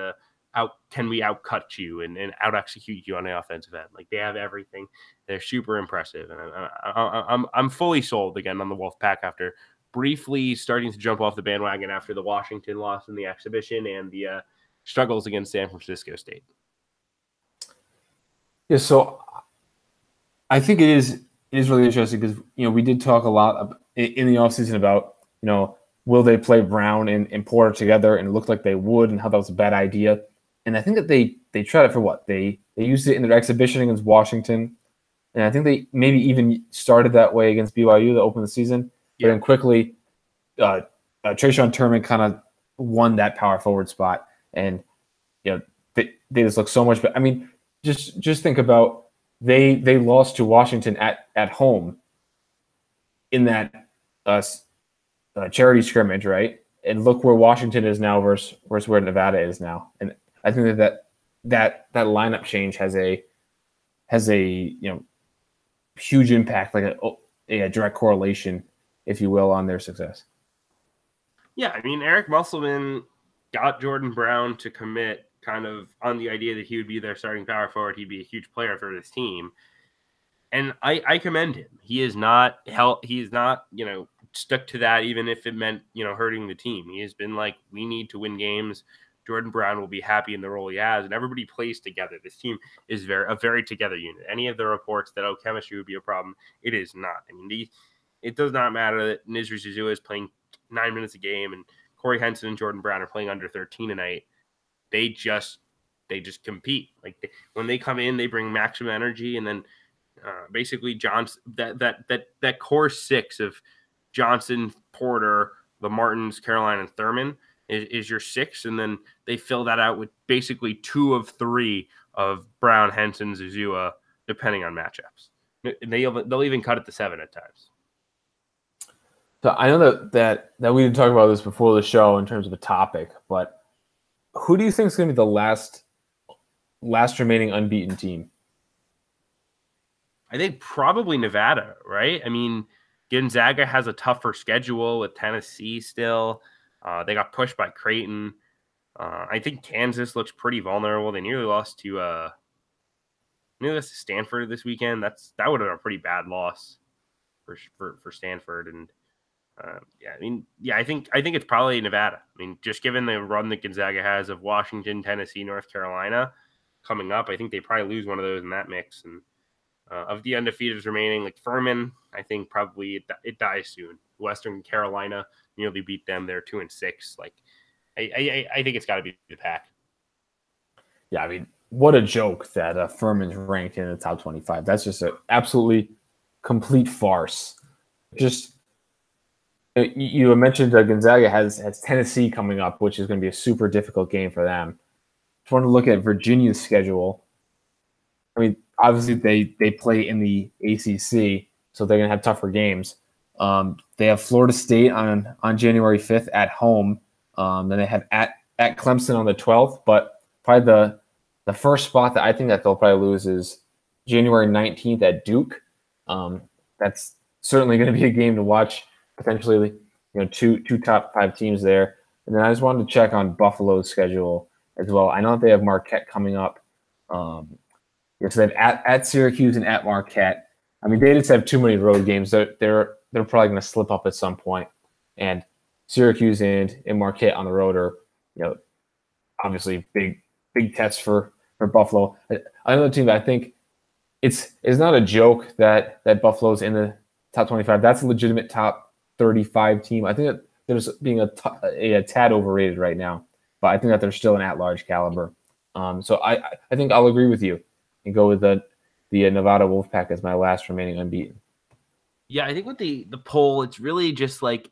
S1: can we outcut you and out execute you on the offensive end? Like, they have everything. They're super impressive, and I'm fully sold again on the Wolfpack after briefly starting to jump off the bandwagon after the Washington loss in the exhibition and the struggles against San Francisco State.
S2: Yeah, so I think it is really interesting because we did talk a lot in the offseason about will they play Brown and Porter together, and it looked like they would, and how that was a bad idea. And I think that they tried it for what? They used it in their exhibition against Washington. And I think they maybe even started that way against BYU to open the season. Yeah. But then quickly, Trayshawn Turman kind of won that power forward spot. And they just look so much better. I mean, just think about they lost to Washington at home in that charity scrimmage, right? And look where Washington is now versus where Nevada is now. And I think that lineup change has a huge impact, like a direct correlation, if you will, on their success.
S1: Yeah, I mean, Eric Musselman got Jordan Brown to commit kind of on the idea that he would be their starting power forward. He'd be a huge player for this team. And I commend him. He is not stuck to that, even if it meant, hurting the team. He has been like, we need to win games. Jordan Brown will be happy in the role he has, and everybody plays together. This team is a very together unit. Any of the reports that chemistry would be a problem, it is not. I mean, it does not matter that Nisri Zuzua is playing 9 minutes a game and Corey Henson and Jordan Brown are playing under 13 a night. They just compete. Like, when they come in, they bring maximum energy, and then basically Johnson, that core 6 of Johnson, Porter, the Martins, Caroline, and Thurman is your 6, and then they fill that out with basically 2 of 3 of Brown, Henson, Zuzua, depending on matchups. They'll even cut it to 7 at times.
S2: So I know that we didn't talk about this before the show in terms of a topic, but who do you think is going to be the last remaining unbeaten team?
S1: I think probably Nevada, right? I mean, Gonzaga has a tougher schedule with Tennessee still. They got pushed by Creighton. I think Kansas looks pretty vulnerable. They nearly lost to Stanford this weekend. That would have been a pretty bad loss for Stanford. And I think it's probably Nevada. I mean, just given the run that Gonzaga has of Washington, Tennessee, North Carolina coming up, I think they probably lose one of those in that mix. And of the undefeateds remaining, like Furman, I think probably it dies soon. Western Carolina nearly beat them. They're 2-6. Like, I think it's got to be the Pack.
S2: Yeah, I mean, what a joke that Furman's ranked in the top 25. That's just an absolutely complete farce. Just you mentioned Gonzaga has Tennessee coming up, which is going to be a super difficult game for them. Just want to look at Virginia's schedule. I mean, obviously they play in the ACC, so they're going to have tougher games. They have Florida State on January 5th at home. Then they have at Clemson on the 12th. But probably the first spot that I think that they'll probably lose is January 19th at Duke. That's certainly going to be a game to watch. Potentially, two top 5 teams there. And then I just wanted to check on Buffalo's schedule as well. I know that they have Marquette coming up. So they have at Syracuse and at Marquette. I mean, they just have too many road games. They're probably going to slip up at some point. And Syracuse and Marquette on the road are, obviously big tests for Buffalo. Another team that I think it's not a joke that Buffalo's in the top 25. That's a legitimate top 35 team. I think that there's being a tad overrated right now, but I think that they're still an at-large caliber. So I think I'll agree with you and go with the Nevada Wolfpack as my last remaining unbeaten.
S1: Yeah, I think with the poll, it's really just like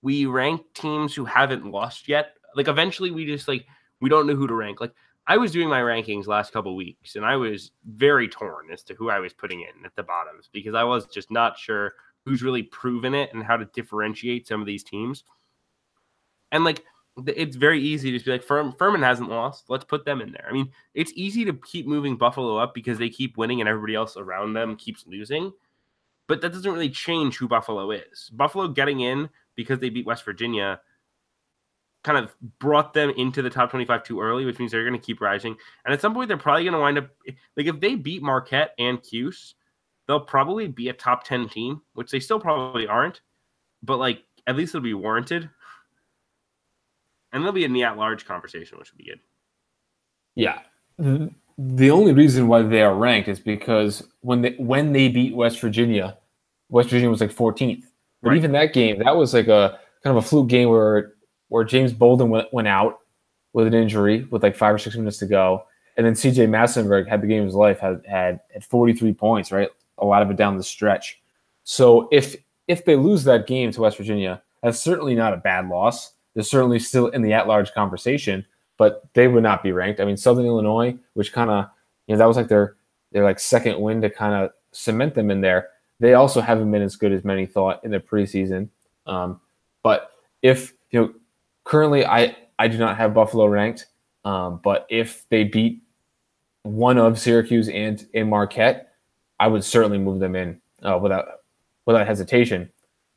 S1: we rank teams who haven't lost yet. Like eventually we just we don't know who to rank. Like I was doing my rankings last couple of weeks and I was very torn as to who I was putting in at the bottoms because I was just not sure who's really proven it and how to differentiate some of these teams. And it's very easy to just be like, Furman hasn't lost. Let's put them in there. I mean, it's easy to keep moving Buffalo up because they keep winning and everybody else around them keeps losing. But that doesn't really change who Buffalo is. Buffalo getting in because they beat West Virginia kind of brought them into the top 25 too early, which means they're going to keep rising. And at some point, they're probably going to wind up if they beat Marquette and Cuse, they'll probably be a top 10 team, which they still probably aren't. But at least it'll be warranted. And they'll be in the at-large conversation, which would be good.
S2: Yeah. The only reason why they are ranked is because when they beat West Virginia was 14th. But right. Even that game, that was like a kind of a fluke game where James Bolden went out with an injury with 5 or 6 minutes to go. And then CJ Massenberg had the game of his life, had 43 points, right? A lot of it down the stretch. So if they lose that game to West Virginia, that's certainly not a bad loss. They're certainly still in the at-large conversation, but they would not be ranked. I mean, Southern Illinois, which kind of, that was their second win to kind of cement them in there. They also haven't been as good as many thought in the preseason. But if, currently I do not have Buffalo ranked, but if they beat one of Syracuse and Marquette, I would certainly move them in without hesitation.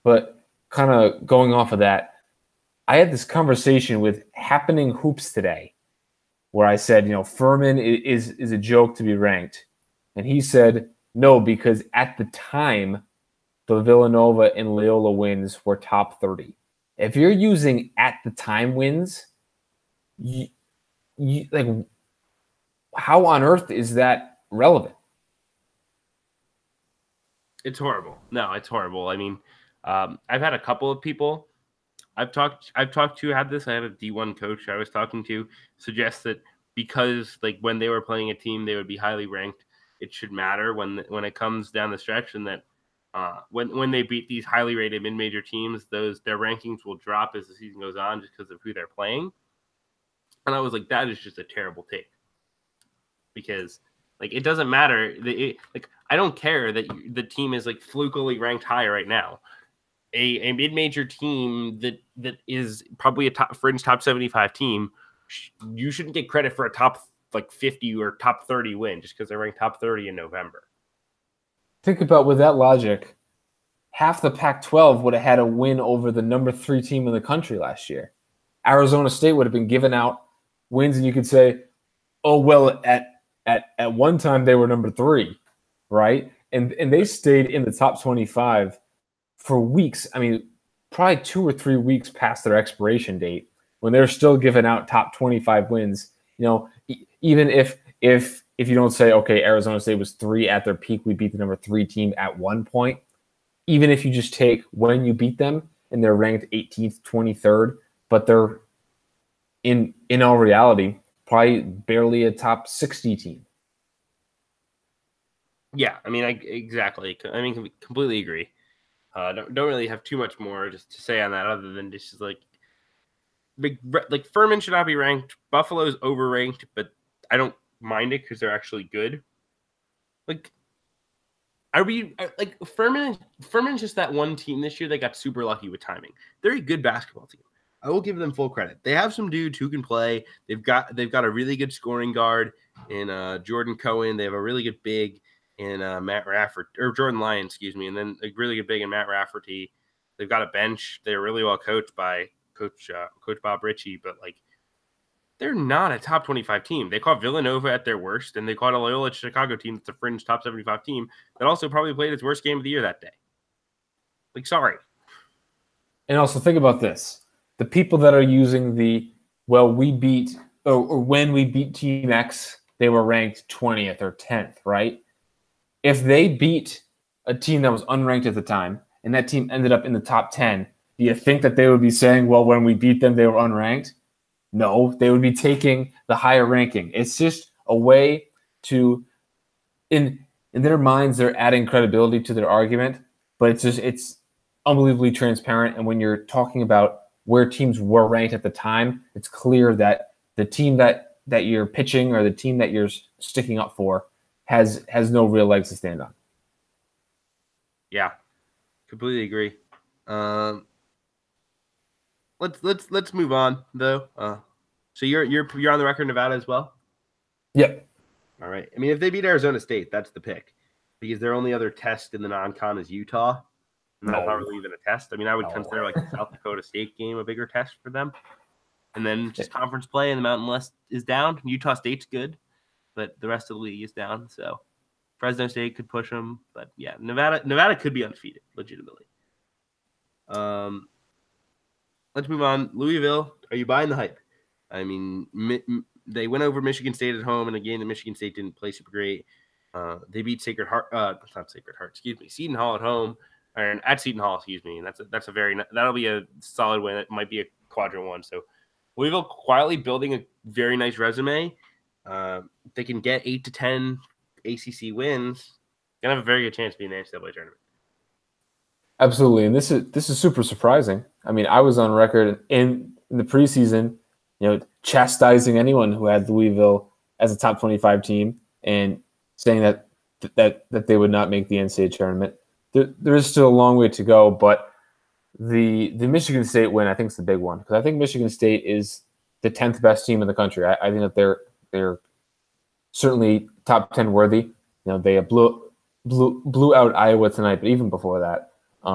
S2: But kind of going off of that, I had this conversation with Happening Hoops today where I said, Furman is a joke to be ranked. And he said, no, because at the time, the Villanova and Loyola wins were top 30. If you're using at the time wins, you how on earth is that relevant?
S1: It's horrible. No, it's horrible. I mean, I've had a couple of people I've talked to had this. I had a D1 coach I was talking to suggest that because when they were playing a team, they would be highly ranked. It should matter when it comes down the stretch, and that when they beat these highly rated mid-major teams, their rankings will drop as the season goes on just because of who they're playing. And I was like, that is just a terrible take because it doesn't matter. I don't care that the team is flukily ranked high right now. A mid-major team that is probably a fringe top 75 team, you shouldn't get credit for a top 50 or top 30 win just because they're ranked top 30 in November.
S2: Think about with that logic, half the Pac-12 would have had a win over the number 3 team in the country last year. Arizona State would have been given out wins, and you could say, oh, well, at one time they were number 3, right? And they stayed in the top 25 for weeks. I mean, probably 2 or 3 weeks past their expiration date when they're still giving out top 25 wins. Even if you don't say, okay, Arizona State was 3 at their peak, we beat the number 3 team at one point. Even if you just take when you beat them and they're ranked 18th, 23rd, but they're in all reality probably barely a top 60 team.
S1: Yeah, I mean, exactly. I mean, completely agree. Don't really have too much more just to say on that other than just Furman should not be ranked. Buffalo's overranked, but I don't mind it because they're actually good. Like, are we like Furman? Furman's just that one team this year that got super lucky with timing. They're a good basketball team. I will give them full credit. They have some dudes who can play. They've got a really good scoring guard in Jordan Cohen. They have a really good big in Matt Rafferty, or Jordan Lyon, excuse me, and then a really good big in Matt Rafferty. They've got a bench. They're really well coached by Coach Bob Ritchie, but like they're not a top 25 team. They caught Villanova at their worst, and they caught a Loyola Chicago team that's a fringe top 75 team that also probably played its worst game of the year that day. Like, sorry.
S2: And also think about this. The people that are using we beat, or when we beat Team X, they were ranked 20th or 10th, right? If they beat a team that was unranked at the time, and that team ended up in the top 10, do you think that they would be saying, well, when we beat them, they were unranked? No, they would be taking the higher ranking. It's just a way to, in their minds, they're adding credibility to their argument, but it's unbelievably transparent. And when you're talking about where teams were ranked at the time, it's clear that the team that you're pitching or the team that you're sticking up for has no real legs to stand on.
S1: Yeah, completely agree. Let's move on though. So you're on the record, Nevada as well.
S2: Yep.
S1: All right. I mean, if they beat Arizona State, that's the pick, because their only other test in the non-con is Utah. And that's not really even a test. I mean, I would consider like the South Dakota State game a bigger test for them. And then just conference play and the Mountain West is down. Utah State's good, but the rest of the league is down. So Fresno State could push them, but yeah, Nevada could be undefeated, legitimately. Let's move on. Louisville, are you buying the hype? I mean, they went over Michigan State at home in a game that Michigan State didn't play super great. They beat Seton Hall at home, or at Seton Hall, excuse me. And that'll be a solid win. It might be a quadrant one. So Louisville quietly building a very nice resume. They can get 8 to 10 ACC wins. Gonna have a very good chance to be in the NCAA tournament.
S2: Absolutely, and this is super surprising. I mean, I was on record in the preseason, chastising anyone who had Louisville as a top 25 team and saying that they would not make the NCAA tournament. There is still a long way to go, but the Michigan State win, I think, is the big one, because I think Michigan State is the 10th best team in the country. I think that they're certainly top 10 worthy. They blew out Iowa tonight, but even before that.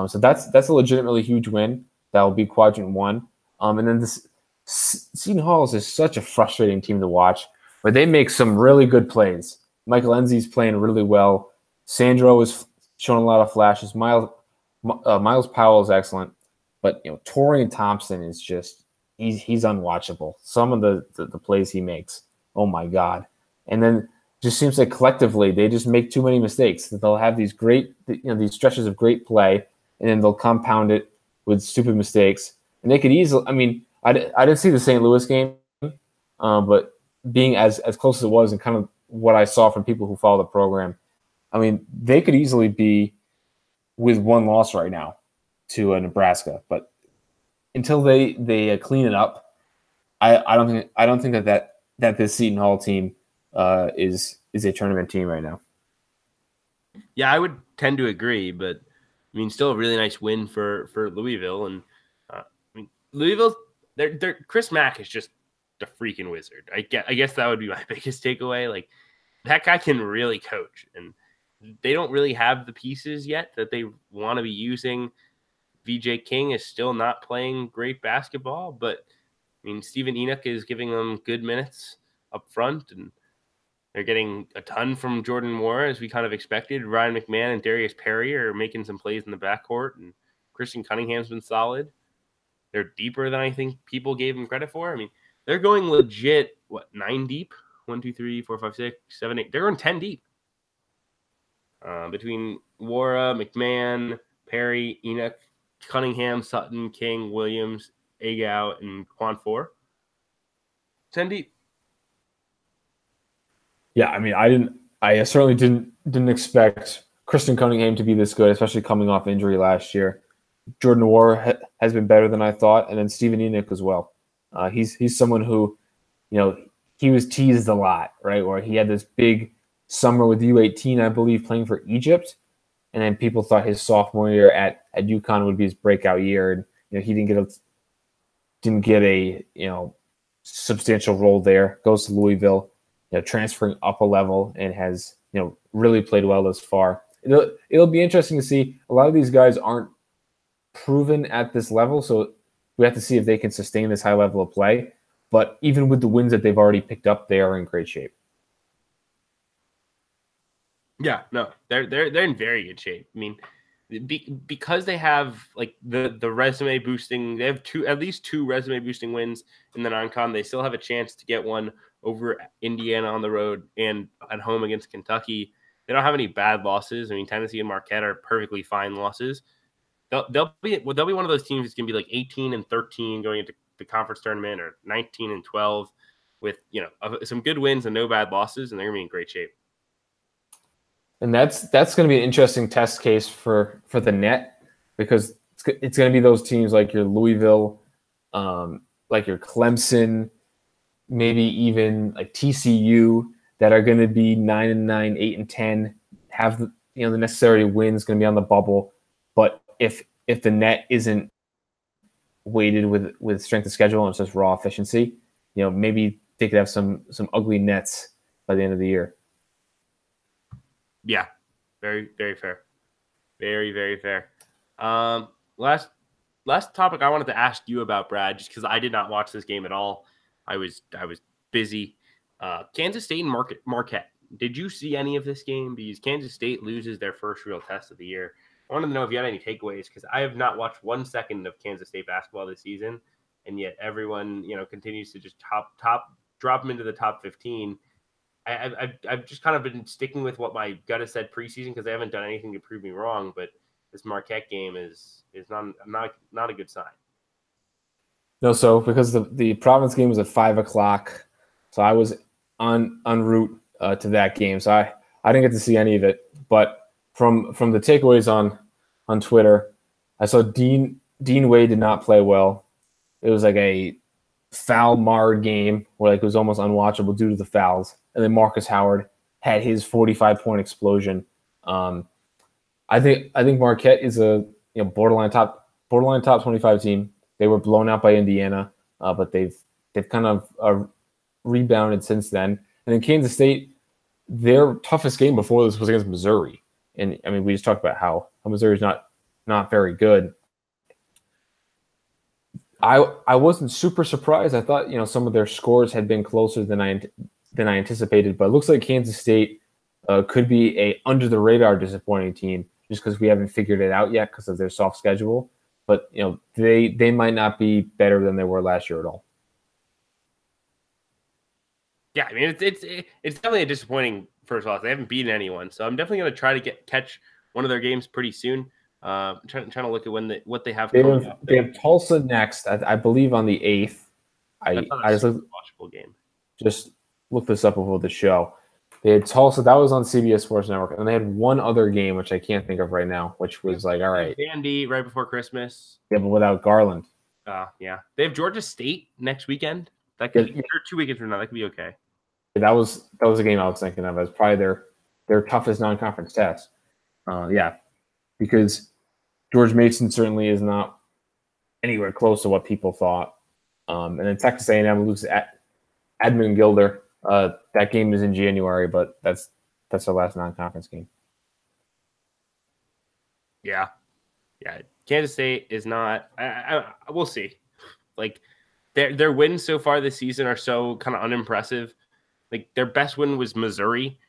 S2: So that's a legitimately huge win. That will be quadrant one. And then this Seton Hall is such a frustrating team to watch, where they make some really good plays. Michael Enzi's playing really well. Sandro is showing a lot of flashes. Miles Powell is excellent, but Torian Thompson is just he's unwatchable. Some of the plays he makes, oh my god! And then just seems like collectively they just make too many mistakes. They'll have these great these stretches of great play, and then they'll compound it with stupid mistakes. And they could easily. I mean, I didn't see the St. Louis game, but being as close as it was, and kind of what I saw from people who follow the program, I mean, they could easily be with one loss right now to Nebraska. But until they clean it up, I don't think that this Seton Hall team is a tournament team right now.
S1: Yeah, I would tend to agree, but I mean, still a really nice win for Louisville. And I mean, Louisville, they're Chris Mack is just a freaking wizard. I guess that would be my biggest takeaway. Like, that guy can really coach, and they don't really have the pieces yet that they want to be using. VJ King is still not playing great basketball, but I mean, Stephen Enoch is giving them good minutes up front, and they're getting a ton from Jordan Moore, as we kind of expected. Ryan McMahon and Darius Perry are making some plays in the backcourt, and Christian Cunningham's been solid. They're deeper than I think people gave them credit for. I mean, they're going legit, 9 deep? 1, 2, 3, 4, 5, 6, 7, 8. They're going 10 deep. Between Wara, McMahon, Perry, Enoch, Cunningham, Sutton, King, Williams, Agau, and Quan 4. 10 deep.
S2: Yeah, I mean, I certainly didn't expect Christian Cunningham to be this good, especially coming off injury last year. Jordan Wara has been better than I thought, and then Stephen Enoch as well. He's someone who, he was teased a lot, right? Where he had this big summer with U18, I believe, playing for Egypt. And then people thought his sophomore year at UConn would be his breakout year. And he didn't get a substantial role there. Goes to Louisville, transferring up a level, and has really played well thus far. It'll be interesting to see. A lot of these guys aren't proven at this level, so we have to see if they can sustain this high level of play. But even with the wins that they've already picked up, they are in great shape.
S1: Yeah, no, they're in very good shape. I mean, because they have like the resume boosting, they have at least two resume boosting wins in the non-con. They still have a chance to get one over Indiana on the road and at home against Kentucky. They don't have any bad losses. I mean, Tennessee and Marquette are perfectly fine losses. They'll be one of those teams that's going to be like 18-13 going into the conference tournament, or 19-12 with some good wins and no bad losses, and they're going to be in great shape.
S2: And that's going to be an interesting test case for the net, because it's going to be those teams like your Louisville, like your Clemson, maybe even like TCU, that are going to be 9-9, 8-10, have the necessary wins, going to be on the bubble. But if the net isn't weighted with strength of schedule and it's just raw efficiency, maybe they could have some ugly nets by the end of the year.
S1: Yeah, very, very fair. Very, very fair. Last topic I wanted to ask you about, Brad, just because I did not watch this game at all. I was busy. Kansas State and Marquette. Did you see any of this game? Because Kansas State loses their first real test of the year. I wanted to know if you had any takeaways, because I have not watched 1 second of Kansas State basketball this season, and yet everyone continues to just drop them into the top 15. I've just kind of been sticking with what my gut has said preseason, because they haven't done anything to prove me wrong. But this Marquette game is not a good sign.
S2: No, so because the Providence game was at 5:00, so I was en route to that game, so I didn't get to see any of it. But from the takeaways on Twitter, I saw Dean Wade did not play well. It was like a foul marred game where it was almost unwatchable due to the fouls. And then Marcus Howard had his 45-point explosion. I think Marquette is a borderline top 25 team. They were blown out by Indiana, but they've kind of rebounded since then. And in Kansas State, their toughest game before this was against Missouri. And I mean, we just talked about how Missouri's not very good. I wasn't super surprised. I thought some of their scores had been closer than I anticipated, but it looks like Kansas State could be a under the radar disappointing team, just because we haven't figured it out yet because of their soft schedule. But they might not be better than they were last year at all.
S1: Yeah, I mean it's definitely a disappointing first loss. They haven't beaten anyone, so I'm definitely going to try to catch one of their games pretty soon. Trying to look at what they have.
S2: They have Tulsa next, I believe, on the 8th. I just looked,
S1: watchable game.
S2: Just look this up before the show. They had Tulsa, that was on CBS Sports Network, and they had one other game which I can't think of right now, which was like, all right,
S1: Vandy right before Christmas.
S2: Yeah, but without Garland.
S1: Yeah, they have Georgia State next weekend. That could be 2 weekends from now. That could be okay.
S2: That was a game I was thinking of as probably their toughest non-conference test. Because George Mason certainly is not anywhere close to what people thought. And then Texas A&M loses at Edmund Gilder. That game is in January, but that's their last non-conference game.
S1: Yeah. Kansas State is not. We'll see. Like their wins so far this season are so kind of unimpressive. Like their best win was Missouri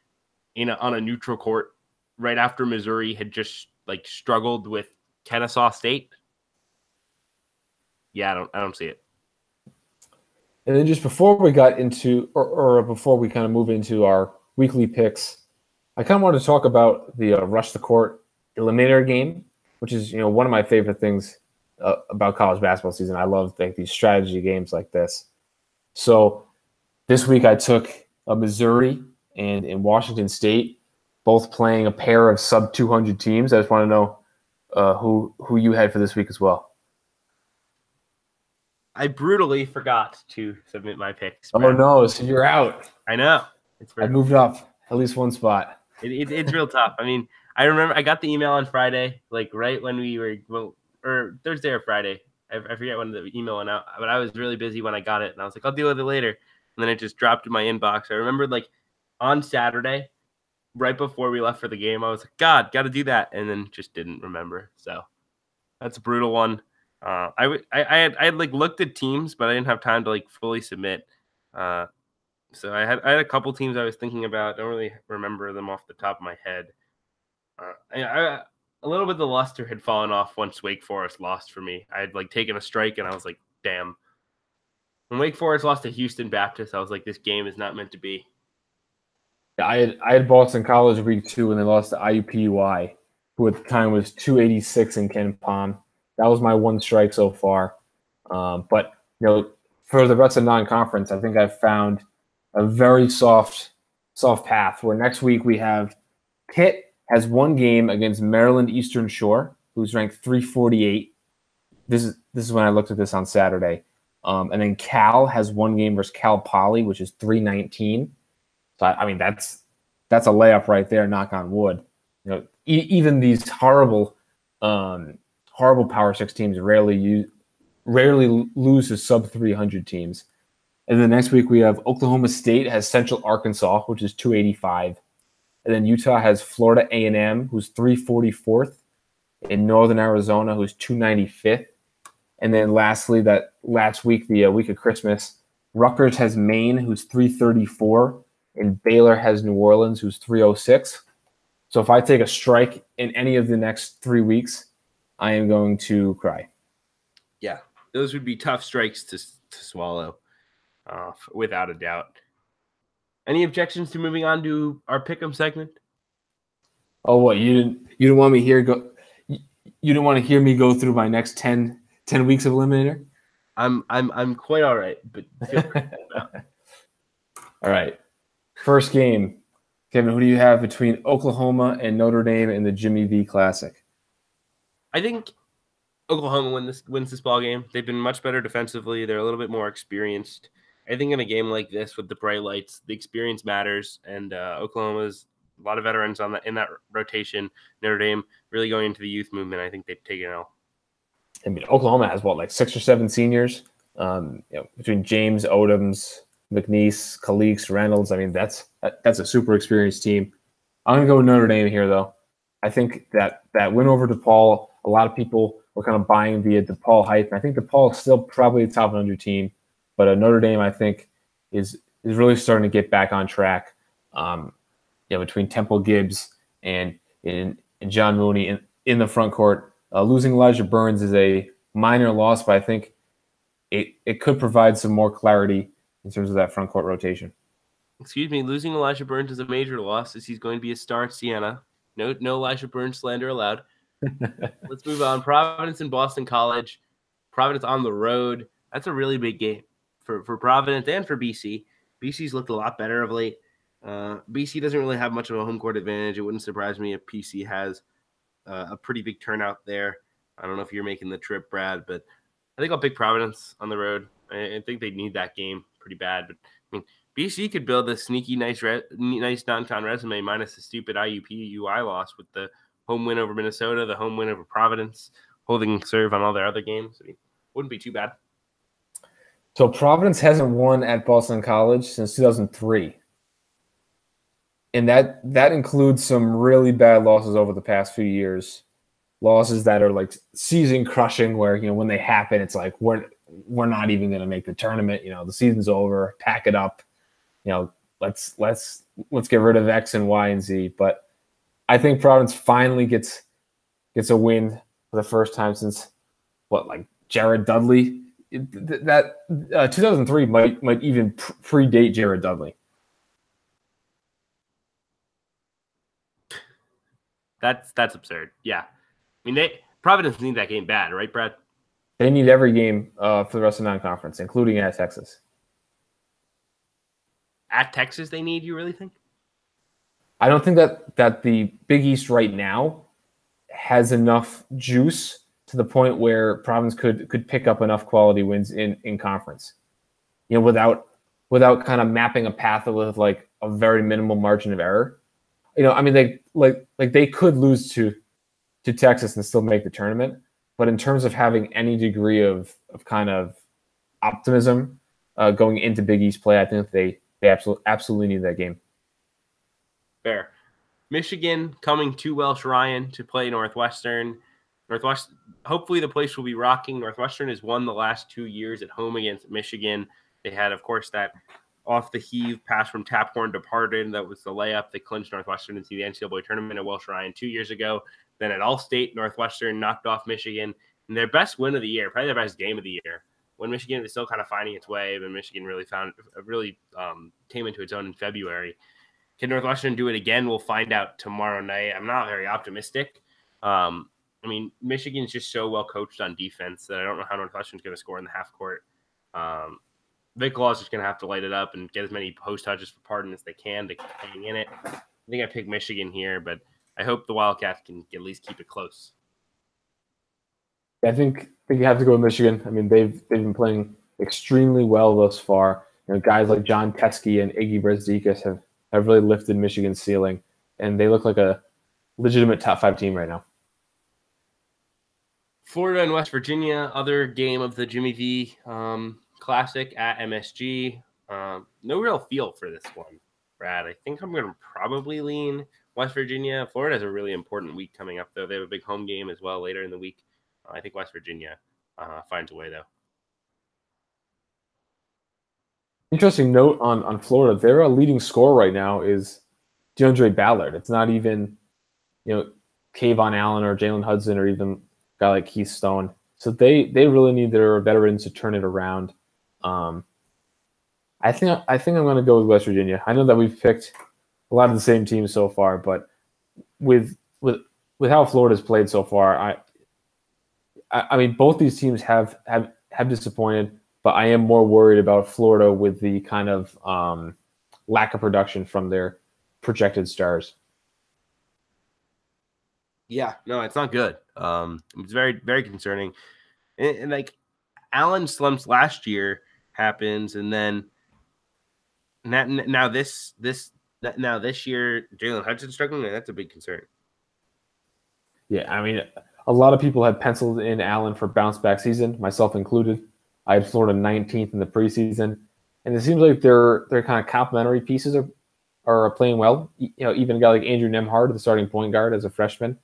S1: on a neutral court right after Missouri had just struggled with Kennesaw State. Yeah, I don't see it.
S2: And then just before we got into, or before we kind of move into our weekly picks, I kind of wanted to talk about the Rush the Court Eliminator game, which is one of my favorite things about college basketball season. I love these strategy games like this. So this week I took Missouri and in Washington State, both playing a pair of sub 200 teams. I just want to know who you had for this week as well.
S1: I brutally forgot to submit my picks.
S2: Oh no, so you're out.
S1: I know.
S2: I moved up. At least one spot.
S1: It's real tough. I mean, I remember I got the email on Friday, like right when we were, or Thursday or Friday. I forget when the email went out, but I was really busy when I got it, and I was like, I'll deal with it later. And then it just dropped in my inbox. I remember like on Saturday, right before we left for the game, I was like, God, got to do that, and then just didn't remember. So that's a brutal one. I had like looked at teams, but I didn't have time to like fully submit. So I had a couple teams I was thinking about. Don't really remember them off the top of my head. A little bit the luster had fallen off once Wake Forest lost for me. I had like taken a strike and I was like, damn. When Wake Forest lost to Houston Baptist, I was like, this game is not meant to be.
S2: Yeah, I had Boston College week 2 when they lost to IUPUI, who at the time was 286 in KenPom. That was my one strike so far. But for the rest of non-conference, I think I've found a very soft path where next week we have Pitt has one game against Maryland Eastern Shore, who's ranked 348. This is when I looked at this on Saturday. And then Cal has one game versus Cal Poly, which is 319. So I mean that's a layup right there. Knock on wood. Even these horrible Power 6 teams rarely lose to sub 300 teams. And then next week we have Oklahoma State has Central Arkansas, which is 285. And then Utah has Florida A&M, who's 344th, in Northern Arizona, who's 295th. And then lastly, that last week, the week of Christmas, Rutgers has Maine, who's 334, and Baylor has New Orleans, who's 306. So if I take a strike in any of the next 3 weeks, I am going to cry.
S1: Yeah, those would be tough strikes to swallow, without a doubt. Any objections to moving on to our pick'em segment?
S2: Oh, what you didn't want me here go? You didn't want to hear me go through my next 10 weeks of eliminator?
S1: I'm quite all right, but feel free to
S2: all right. First game, Kevin. Who do you have between Oklahoma and Notre Dame in the Jimmy V Classic?
S1: I think Oklahoma wins this ball game. They've been much better defensively. They're a little bit more experienced. I think in a game like this with the bright lights, the experience matters, and Oklahoma's a lot of veterans in that rotation. Notre Dame really going into the youth movement. I think they've taken it all.
S2: I mean, Oklahoma has like 6 or 7 seniors between James, Odoms, McNeese, Calix, Reynolds. I mean, that's a super experienced team. I'm gonna go with Notre Dame here, though. I think that win over DePaul, a lot of people were kind of buying via DePaul hype, and I think DePaul is still probably a top 100 team. But Notre Dame, I think, is really starting to get back on track. Between Temple Gibbs and John Mooney in the front court, losing Elijah Burns is a minor loss, but I think it could provide some more clarity in terms of that front court rotation.
S1: Excuse me, losing Elijah Burns is a major loss, as he's going to be a star at Siena. No Elijah Burns slander allowed. Let's move on. Providence and Boston College. Providence on the road. That's a really big game for Providence and for BC. BC's looked a lot better of late. BC doesn't really have much of a home court advantage. It wouldn't surprise me if PC has a pretty big turnout there. I don't know if you're making the trip, Brad, but I think I'll pick Providence on the road. I think they need that game pretty bad. But I mean, BC could build a sneaky, nice non-con resume minus the stupid IUP-UI loss with the home win over Minnesota, the home win over Providence, holding serve on all their other games. I mean, wouldn't be too bad.
S2: So Providence hasn't won at Boston College since 2003. And that includes some really bad losses over the past few years. Losses that are like season crushing, where when they happen, it's like we're not even going to make the tournament. The season's over. Pack it up. Let's get rid of X and Y and Z. But I think Providence finally gets a win for the first time since Jared Dudley. That 2003 might even predate Jared Dudley.
S1: That's absurd. Yeah. I mean, Providence need that game bad, right, Brad?
S2: They need every game for the rest of non-conference, including at Texas.
S1: At Texas, they need, you really think?
S2: I don't think that the Big East right now has enough juice to the point where Providence could pick up enough quality wins in conference. Without without kind of mapping a path with like a very minimal margin of error. I mean, they could lose to Texas and still make the tournament, but in terms of having any degree of kind of optimism going into Big East play, I think they absolutely need that game.
S1: Fair. Michigan coming to Welsh Ryan to play Northwestern. Hopefully the place will be rocking. Northwestern has won the last 2 years at home against Michigan. They had, of course, that off the heave pass from Taphorn to Pardon. That was the layup that clinched Northwestern into the NCAA tournament at Welsh Ryan 2 years ago. Then at All-State, Northwestern knocked off Michigan. And their best win of the year, probably their best game of the year, when Michigan was still kind of finding its way, but Michigan really came into its own in February. Can Northwestern do it again? We'll find out tomorrow night. I'm not very optimistic. I mean, Michigan's just so well coached on defense that I don't know how Northwestern's going to score in the half court. Vic Law is just going to have to light it up and get as many post touches for Pardon as they can to hang in it. I think I picked Michigan here, but I hope the Wildcats can at least keep it close.
S2: I think you have to go with Michigan. I mean, they've been playing extremely well thus far. Guys like John Teske and Iggy Brezdikas have really lifted Michigan's ceiling, and they look like a legitimate top 5 team right now.
S1: Florida and West Virginia, other game of the Jimmy V Classic at MSG. No real feel for this one, Brad. I think I'm going to probably lean West Virginia. Florida has a really important week coming up, though. They have a big home game as well later in the week. I think West Virginia finds a way, though.
S2: Interesting note on Florida. Their leading scorer right now is DeAndre Ballard. It's not even, Kayvon Allen or Jalen Hudson or even a guy like Keith Stone. So they really need their veterans to turn it around. I think I'm going to go with West Virginia. I know that we've picked a lot of the same teams so far, but with how Florida's played so far, I mean, both these teams have disappointed, but I am more worried about Florida with the kind of lack of production from their projected stars.
S1: Yeah, no, it's not good. It's very, very concerning. And like Allen slumps last year happens, and then now this year Jalen Hudson struggling. That's a big concern.
S2: Yeah, I mean, a lot of people had penciled in Allen for bounce back season, myself included. I had Florida 19th in the preseason, and it seems like their kind of complementary pieces are playing well. Even a guy like Andrew Nembhard, the starting point guard as a freshman,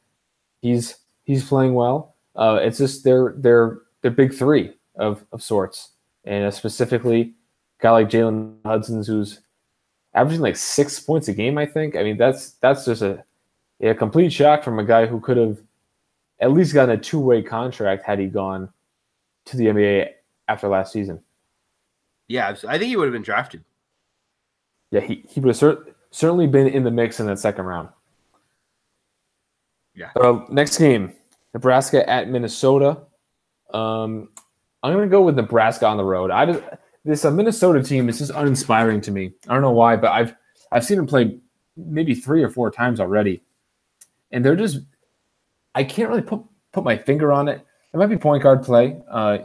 S2: he's playing well. It's just their big three of sorts, and specifically a guy like Jalen Hudson, who's averaging like 6 points a game. I think. I mean, that's just a complete shock from a guy who could have at least gotten a 2-way contract had he gone to the NBA after last season.
S1: Yeah, I think he would have been drafted.
S2: Yeah, he would have certainly been in the mix in that second round.
S1: Yeah.
S2: Next game, Nebraska at Minnesota. I'm going to go with Nebraska on the road. This Minnesota team is just uninspiring to me. I don't know why, but I've seen them play maybe 3 or 4 times already, and they're just I can't really put my finger on it. It might be point guard play,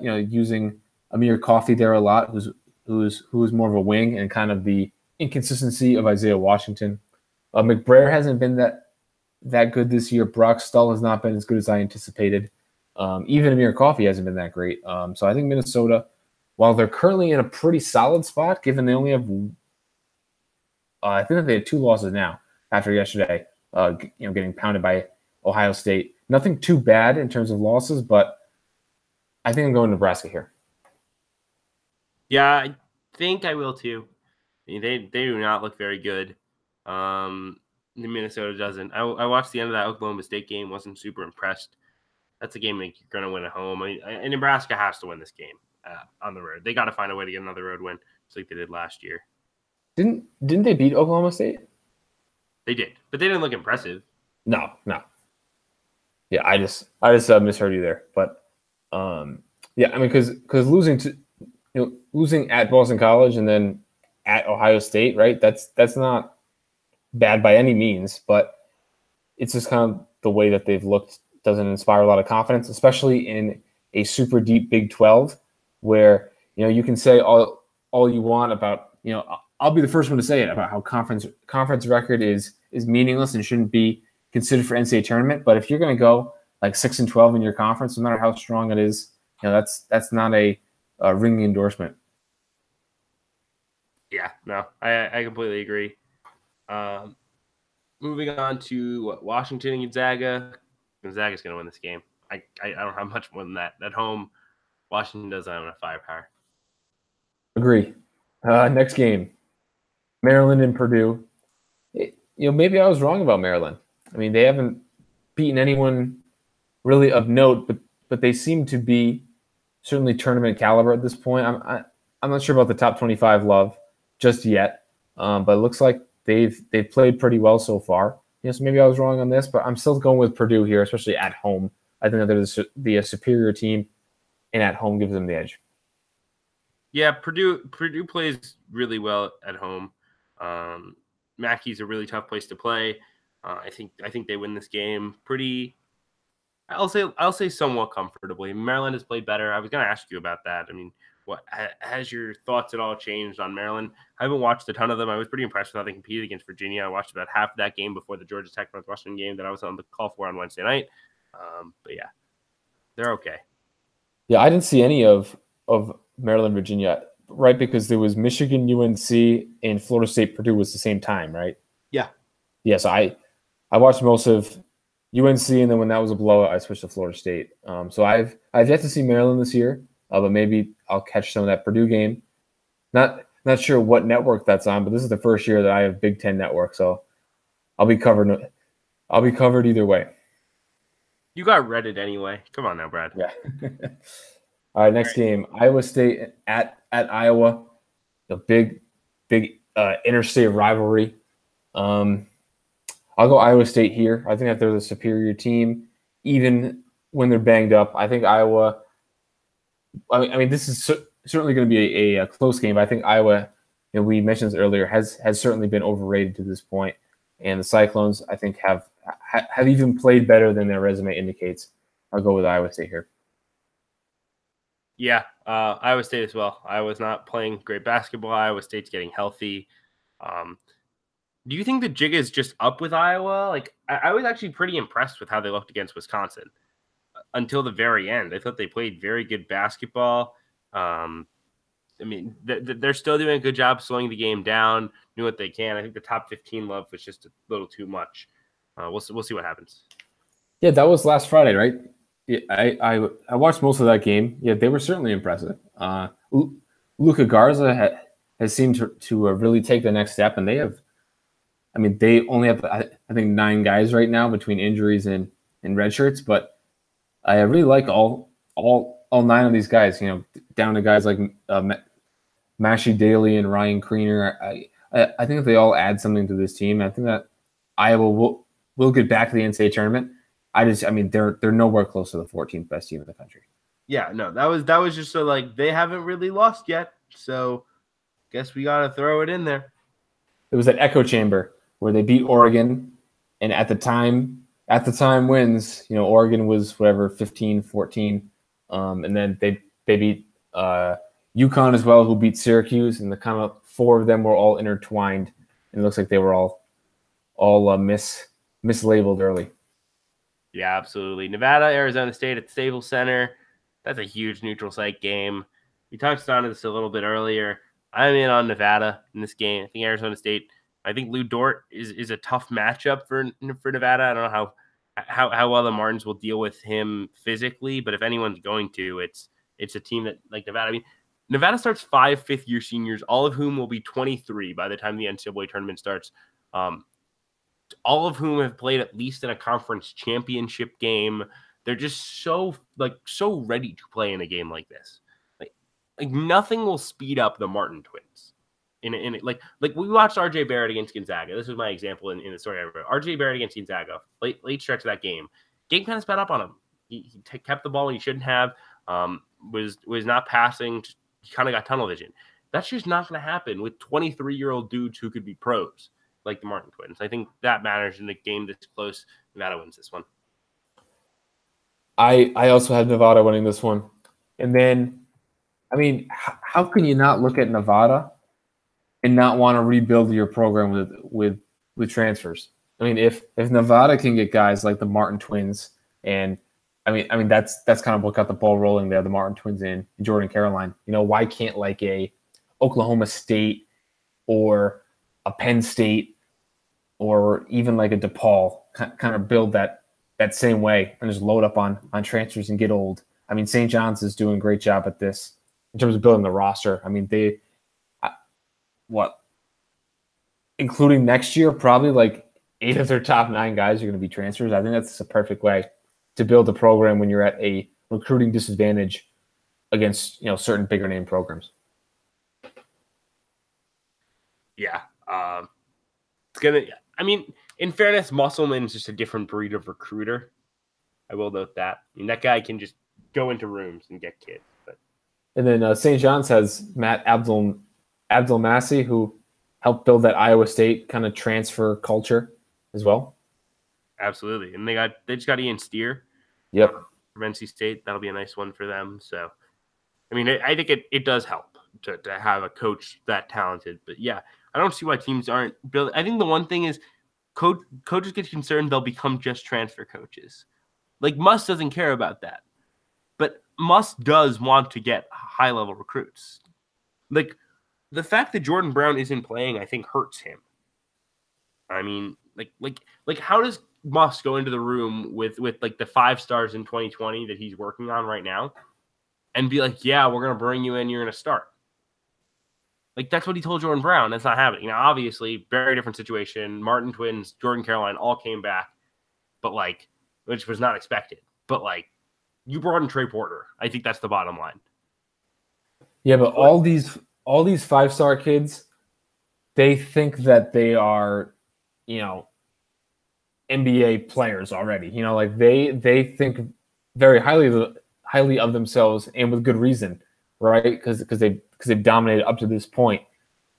S2: using Amir Coffey there a lot, who's more of a wing, and kind of the inconsistency of Isaiah Washington. McBrayer hasn't been that good this year. Brock Stull has not been as good as I anticipated. Even Amir Coffey hasn't been that great. So I think Minnesota, while they're currently in a pretty solid spot, given they only have, I think that they have 2 losses now after yesterday, getting pounded by Ohio State. Nothing too bad in terms of losses, but I think I'm going Nebraska here.
S1: Yeah, I think I will too. I mean, they do not look very good. Minnesota doesn't. I watched the end of that Oklahoma State game. Wasn't super impressed. That's a game that you're going to win at home. And Nebraska has to win this game on the road. They got to find a way to get another road win, just like they did last year.
S2: Didn't they beat Oklahoma State?
S1: They did, but they didn't look impressive.
S2: No. Yeah, I just misheard you there. But yeah, I mean, because losing at Boston College and then at Ohio State, right? That's not bad by any means, but it's just kind of the way that they've looked doesn't inspire a lot of confidence, especially in a super deep Big 12, where you can say all you want about I'll be the first one to say it about how conference record is meaningless and shouldn't be considered for NCAA tournament. But if you're going to go like 6-12 in your conference, no matter how strong it is, that's not a ringing endorsement.
S1: Yeah, no, I completely agree. Moving on to Washington and Gonzaga. Gonzaga's going to win this game. I don't have much more than that. At home, Washington doesn't have enough firepower.
S2: Agree. Next game, Maryland and Purdue. Maybe I was wrong about Maryland. I mean, they haven't beaten anyone really of note, but they seem to be certainly tournament caliber at this point. I'm not sure about the top 25 love just yet, but it looks like they've played pretty well so far. So maybe I was wrong on this, but I'm still going with Purdue here, especially at home. I think that they're the superior team, and at home gives them the edge.
S1: Yeah, Purdue plays really well at home. Mackey's a really tough place to play. I think they win this game pretty. I'll say somewhat comfortably. Maryland has played better. I was going to ask you about that. I mean, what has your thoughts at all changed on Maryland? I haven't watched a ton of them. I was pretty impressed with how they competed against Virginia. I watched about half of that game before the Georgia Tech Northwestern game that I was on the call for on Wednesday night. But yeah, they're okay.
S2: Yeah, I didn't see any of Maryland, Virginia, right? Because there was Michigan, UNC, and Florida State, Purdue was the same time, right?
S1: Yeah.
S2: Yeah, so I watched most of UNC, and then when that was a blowout, I switched to Florida State. So I've yet to see Maryland this year, but maybe I'll catch some of that Purdue game. Not sure what network that's on, but this is the first year that I have Big Ten Network, so I'll be covered. I'll be covered either way.
S1: You got Reddit anyway. Come on now, Brad.
S2: Yeah. All right, next game, Iowa State at Iowa. The big interstate rivalry. I'll go Iowa State here. I think that they're the superior team, even when they're banged up. I think Iowa. I mean, this is certainly going to be a close game. But I think Iowa, we mentioned this earlier, has certainly been overrated to this point, and the Cyclones, I think, have even played better than their resume indicates. I'll go with Iowa State here.
S1: Yeah, Iowa State as well. Iowa's not playing great basketball. Iowa State's getting healthy. Do you think the jig is just up with Iowa? Like, I was actually pretty impressed with how they looked against Wisconsin until the very end. I thought they played very good basketball. I mean, they're still doing a good job slowing the game down, doing what they can. I think the top 15 love was just a little too much. We'll see what happens. Yeah,
S2: that was last Friday, right? Yeah, I watched most of that game. Yeah, they were certainly impressive. Luka Garza has seemed to really take the next step, and they have. I mean, they only have I think 9 guys right now between injuries and red shirts, but I really like all 9 of these guys. Down to guys like Mashi Daly and Ryan Kriener. I think if they all add something to this team, I think that Iowa will get back to the NCAA tournament. I mean, they're nowhere close to the 14th best team in the country.
S1: Yeah, no, that was just so like they haven't really lost yet, so guess we gotta throw it in there.
S2: It was at Echo Chamber where they beat Oregon, and at the time wins, Oregon was whatever 15-14, and then they beat UConn as well, who beat Syracuse, and the kind of 4 of them were all intertwined, and it looks like they were all mislabeled early.
S1: Yeah, absolutely. Nevada, Arizona State at the Staples Center. That's a huge neutral site game. We touched on this a little bit earlier. I'm in on Nevada in this game. I think Arizona State. I think Lou Dort is a tough matchup for Nevada. I don't know how well the Martins will deal with him physically, but if anyone's going to, it's a team that like Nevada. I mean, Nevada starts 5 fifth-year seniors, all of whom will be 23 by the time the NCAA tournament starts. All of whom have played at least in a conference championship game. They're just so ready to play in a game like this. Like nothing will speed up the Martin twins. Like we watched RJ Barrett against Gonzaga. This was my example in the story I wrote. RJ Barrett against Gonzaga, late stretch of that game. Game kind of sped up on him. He kept the ball when he shouldn't have. Was not passing. He kind of got tunnel vision. That's just not going to happen with 23-year-old dudes who could be pros like the Martin twins. I think that matters in a game this close. Nevada wins this one.
S2: I also have Nevada winning this one. And then, I mean, how can you not look at Nevada and not want to rebuild your program with transfers. I mean, if Nevada can get guys like the Martin twins, and I mean that's kind of what got the ball rolling there, the Martin twins and Jordan Caroline. Why can't like a Oklahoma State or a Penn State or even like a DePaul kind of build that same way and just load up on transfers and get old? I mean, St. John's is doing a great job at this in terms of building the roster. I mean, including next year, probably like 8 of their top 9 guys are going to be transfers. I think that's a perfect way to build a program when you're at a recruiting disadvantage against certain bigger name programs.
S1: Yeah, it's gonna. I mean, in fairness, Musselman's just a different breed of recruiter. I will note that. I mean, that guy can just go into rooms and get kids. But.
S2: And then St. John's has Matt Abdelmassi, who helped build that Iowa State kind of transfer culture as well.
S1: Absolutely, and they just got Ian Steer.
S2: Yep.
S1: From NC State. That'll be a nice one for them. So, I mean, I think it does help to have a coach that talented. But yeah, I don't see why teams aren't building. I think the one thing is coaches get concerned they'll become just transfer coaches. Like Muss doesn't care about that, but Muss does want to get high level recruits. Like the fact that Jordan Brown isn't playing, I think hurts him. I mean, like how does Muss go into the room with like the 5 stars in 2020 that he's working on right now and be like, yeah, we're going to bring you in. You're going to start. Like, that's what he told Jordan Brown. That's not happening. Now, obviously, very different situation. Martin twins, Jordan Caroline all came back, but like, which was not expected. But like, you brought in Trey Porter. I think that's the bottom line.
S2: Yeah, but all these 5-star kids, they think that they are, NBA players already. Like they think very highly of themselves, and with good reason, right? Because they've dominated up to this point,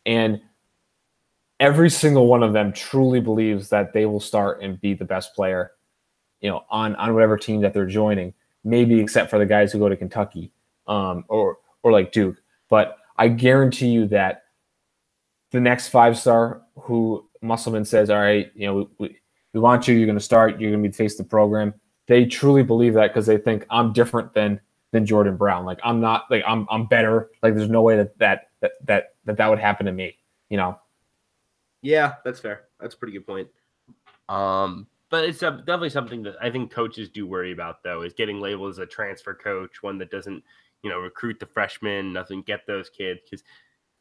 S2: and every single one of them truly believes that they will start and be the best player, on whatever team that they're joining. Maybe except for the guys who go to Kentucky, or like Duke. But I guarantee you that the next 5-star who Musselman says, all right, we want you, you're going to start, you're going to be the face of the program. They truly believe that because they think I'm different than Jordan Brown. Like I'm not, like I'm better. Like there's no way that would happen to me,
S1: Yeah, that's fair. That's a pretty good point. But it's definitely something that I think coaches do worry about, though, is getting labeled as a transfer coach, one that doesn't, recruit the freshmen, doesn't get those kids, because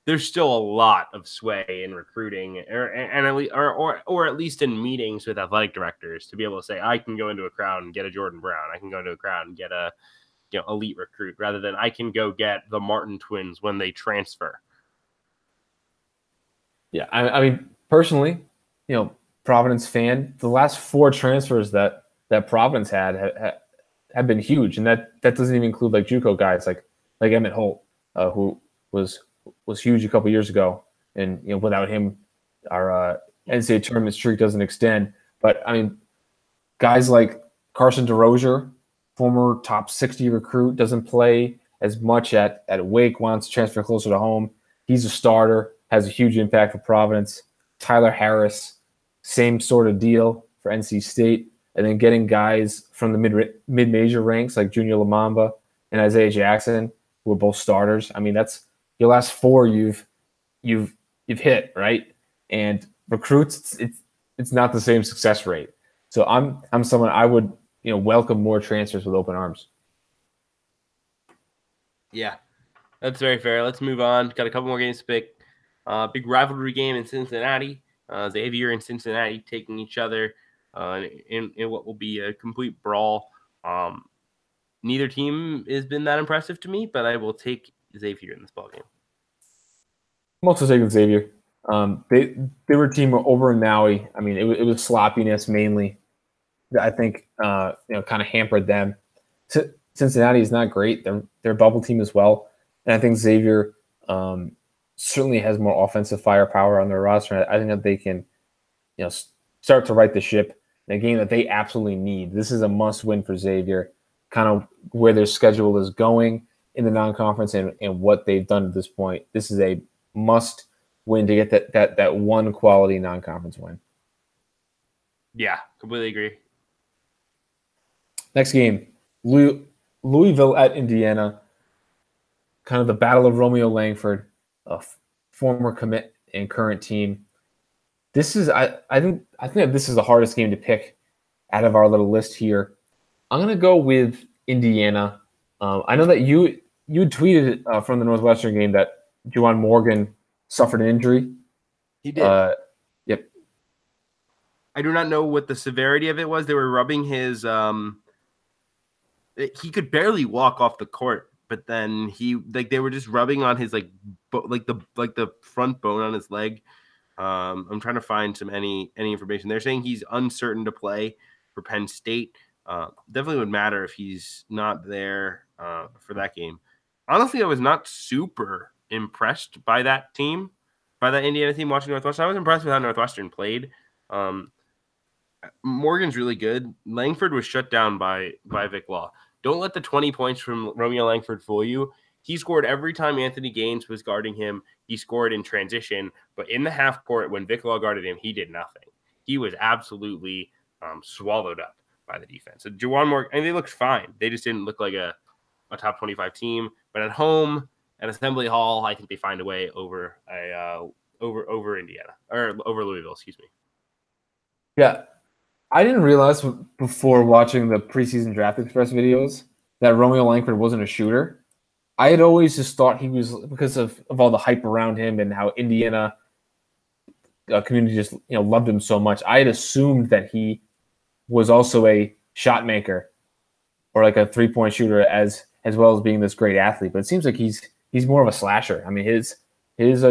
S1: there's still a lot of sway in recruiting, or at least in meetings with athletic directors to be able to say, I can go into a crowd and get a Jordan Brown. I can go into a crowd and get a elite recruit, rather than I can go get the Martin twins when they transfer.
S2: Yeah, I mean, personally, Providence fan, the last 4 transfers that Providence had have been huge, and that doesn't even include like JUCO guys like Emmett Holt, who was huge a couple years ago, and without him, our NCAA tournament streak doesn't extend. But I mean, guys like Carson DeRozier, former top 60 recruit, doesn't play as much at Wake, wants to transfer closer to home. He's a starter, has a huge impact for Providence. Tyler Harris, same sort of deal for NC State. And then getting guys from the mid-major ranks like Junior Lamamba and Isaiah Jackson, who are both starters. I mean, that's your last 4 you've hit, right? And recruits, it's not the same success rate. So I'm someone I would welcome more transfers with open arms.
S1: Yeah, that's very fair. Let's move on. Got a couple more games to pick. Big rivalry game in Cincinnati. Xavier and Cincinnati taking each other in what will be a complete brawl. Neither team has been that impressive to me, but I will take Xavier in this ballgame.
S2: I'm also taking Xavier. They were a team over in Maui. I mean, it was sloppiness mainly that I think kind of hampered them. Cincinnati is not great. They're a bubble team as well, and I think Xavier certainly has more offensive firepower on their roster. I think that they can, start to right the ship in a game that they absolutely need. This is a must-win for Xavier, kind of where their schedule is going in the non-conference and what they've done at this point. This is a must win to get that one quality non-conference win.
S1: Yeah, completely agree.
S2: Next game, Louisville at Indiana. Kind of the battle of Romeo Langford, a former commit and current team. This is I think that this is the hardest game to pick out of our little list here. I'm gonna go with Indiana. I know that you tweeted from the Northwestern game that Juwan Morgan suffered an injury.
S1: He did.
S2: Yep.
S1: I do not know what the severity of it was. They were rubbing his. He could barely walk off the court, but then they were just rubbing on his the front bone on his leg. I'm trying to find any information. They're saying he's uncertain to play for Penn State. Definitely would matter if he's not there for that game. Honestly, I was not super impressed by that team, by that Indiana team watching Northwestern. I was impressed with how Northwestern played. Morgan's really good. Langford was shut down by Vic Law. Don't let the 20 points from Romeo Langford fool you. He scored every time Anthony Gaines was guarding him. He scored in transition, but in the half court when Vic Law guarded him, he did nothing. He was absolutely swallowed up by the defense. So Juwan Morgan, and they looked fine. They just didn't look like a top 25 team. But at home, at Assembly Hall, I think they find a way over Indiana, or over Louisville, excuse me.
S2: Yeah. I didn't realize before watching the preseason Draft Express videos that Romeo Langford wasn't a shooter. I had always just thought he was, because of all the hype around him and how Indiana community just loved him so much. I had assumed that he was also a shot maker or like a 3-point shooter as well as being this great athlete. But it seems like he's more of a slasher. I mean, his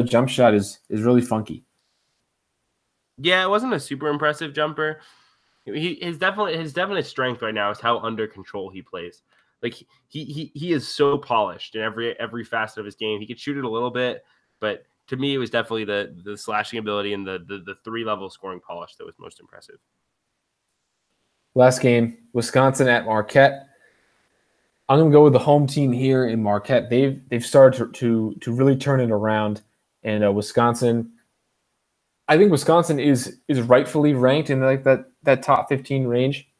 S2: jump shot is really funky.
S1: Yeah, it wasn't a super impressive jumper. His definite strength right now is how under control he plays. Like he is so polished in every facet of his game. He could shoot it a little bit, but to me, it was definitely the slashing ability and the 3-level scoring polish that was most impressive.
S2: Last game, Wisconsin at Marquette. I'm gonna go with the home team here in Marquette. They've started to really turn it around, and Wisconsin. I think Wisconsin is rightfully ranked in like that top 15 range.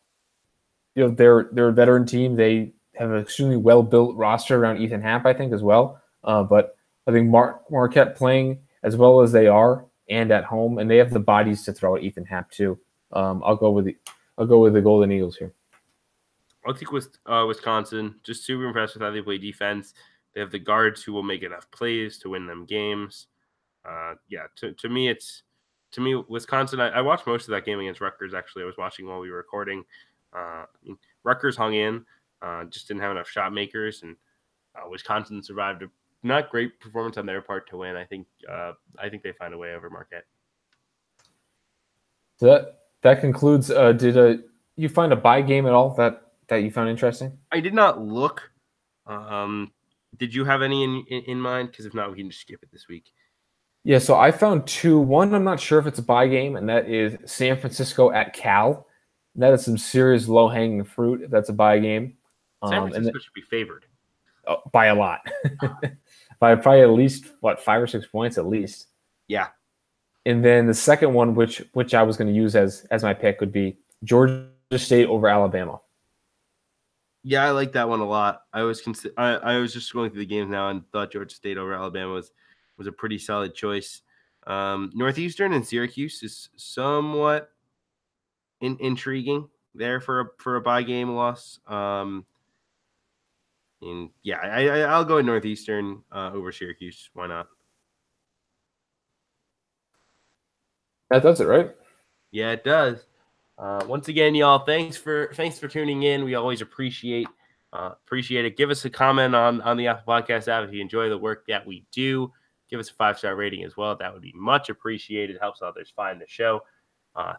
S2: They're a veteran team. They have an extremely well built roster around Ethan Happ, I think, as well. But I think Marquette playing as well as they are and at home, and they have the bodies to throw at Ethan Happ too. I'll go with the Golden Eagles here.
S1: I'll take Wisconsin. Just super impressed with how they play defense. They have the guards who will make enough plays to win them games. To me, Wisconsin, I watched most of that game against Rutgers, actually. I was watching while we were recording. Rutgers hung in, just didn't have enough shot makers, and Wisconsin survived a not great performance on their part to win. I think they find a way over Marquette.
S2: So that concludes. Did you find a bye game at all that you found interesting?
S1: I did not look. Did you have any in mind? Because if not, we can just skip it this week.
S2: Yeah, so I found 2. One, I'm not sure if it's a bye game, and that is San Francisco at Cal. That is some serious low-hanging fruit if that's a bye game.
S1: San Francisco should be favored.
S2: By a lot. By probably at least, 5 or 6 points at least.
S1: Yeah.
S2: And then the second one, which I was going to use as my pick, would be Georgia State over Alabama.
S1: Yeah, I like that one a lot. I was just going through the games now and thought Georgia State over Alabama was a pretty solid choice. Northeastern and Syracuse is somewhat intriguing there for a bye game loss. And yeah, I'll go with Northeastern over Syracuse. Why not?
S2: That does it, right?
S1: Yeah, it does. Once again, y'all, thanks for tuning in. We always appreciate it. Give us a comment on the Apple Podcast app if you enjoy the work that we do. Give us a 5-star rating as well. That would be much appreciated. Helps others find the show.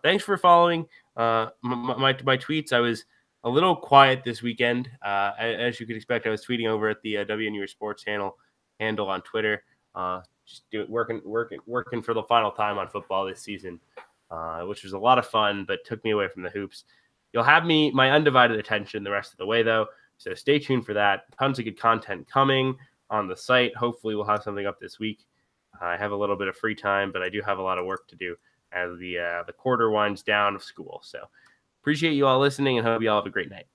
S1: Thanks for following my tweets. I was a little quiet this weekend. As you could expect, I was tweeting over at the WNU Sports handle on Twitter. Just working for the final time on football this season, which was a lot of fun, but took me away from the hoops. You'll have my undivided attention the rest of the way, though. So stay tuned for that. Tons of good content coming on the site. Hopefully we'll have something up this week. I have a little bit of free time, but I do have a lot of work to do as the quarter winds down of school. So appreciate you all listening and hope you all have a great night.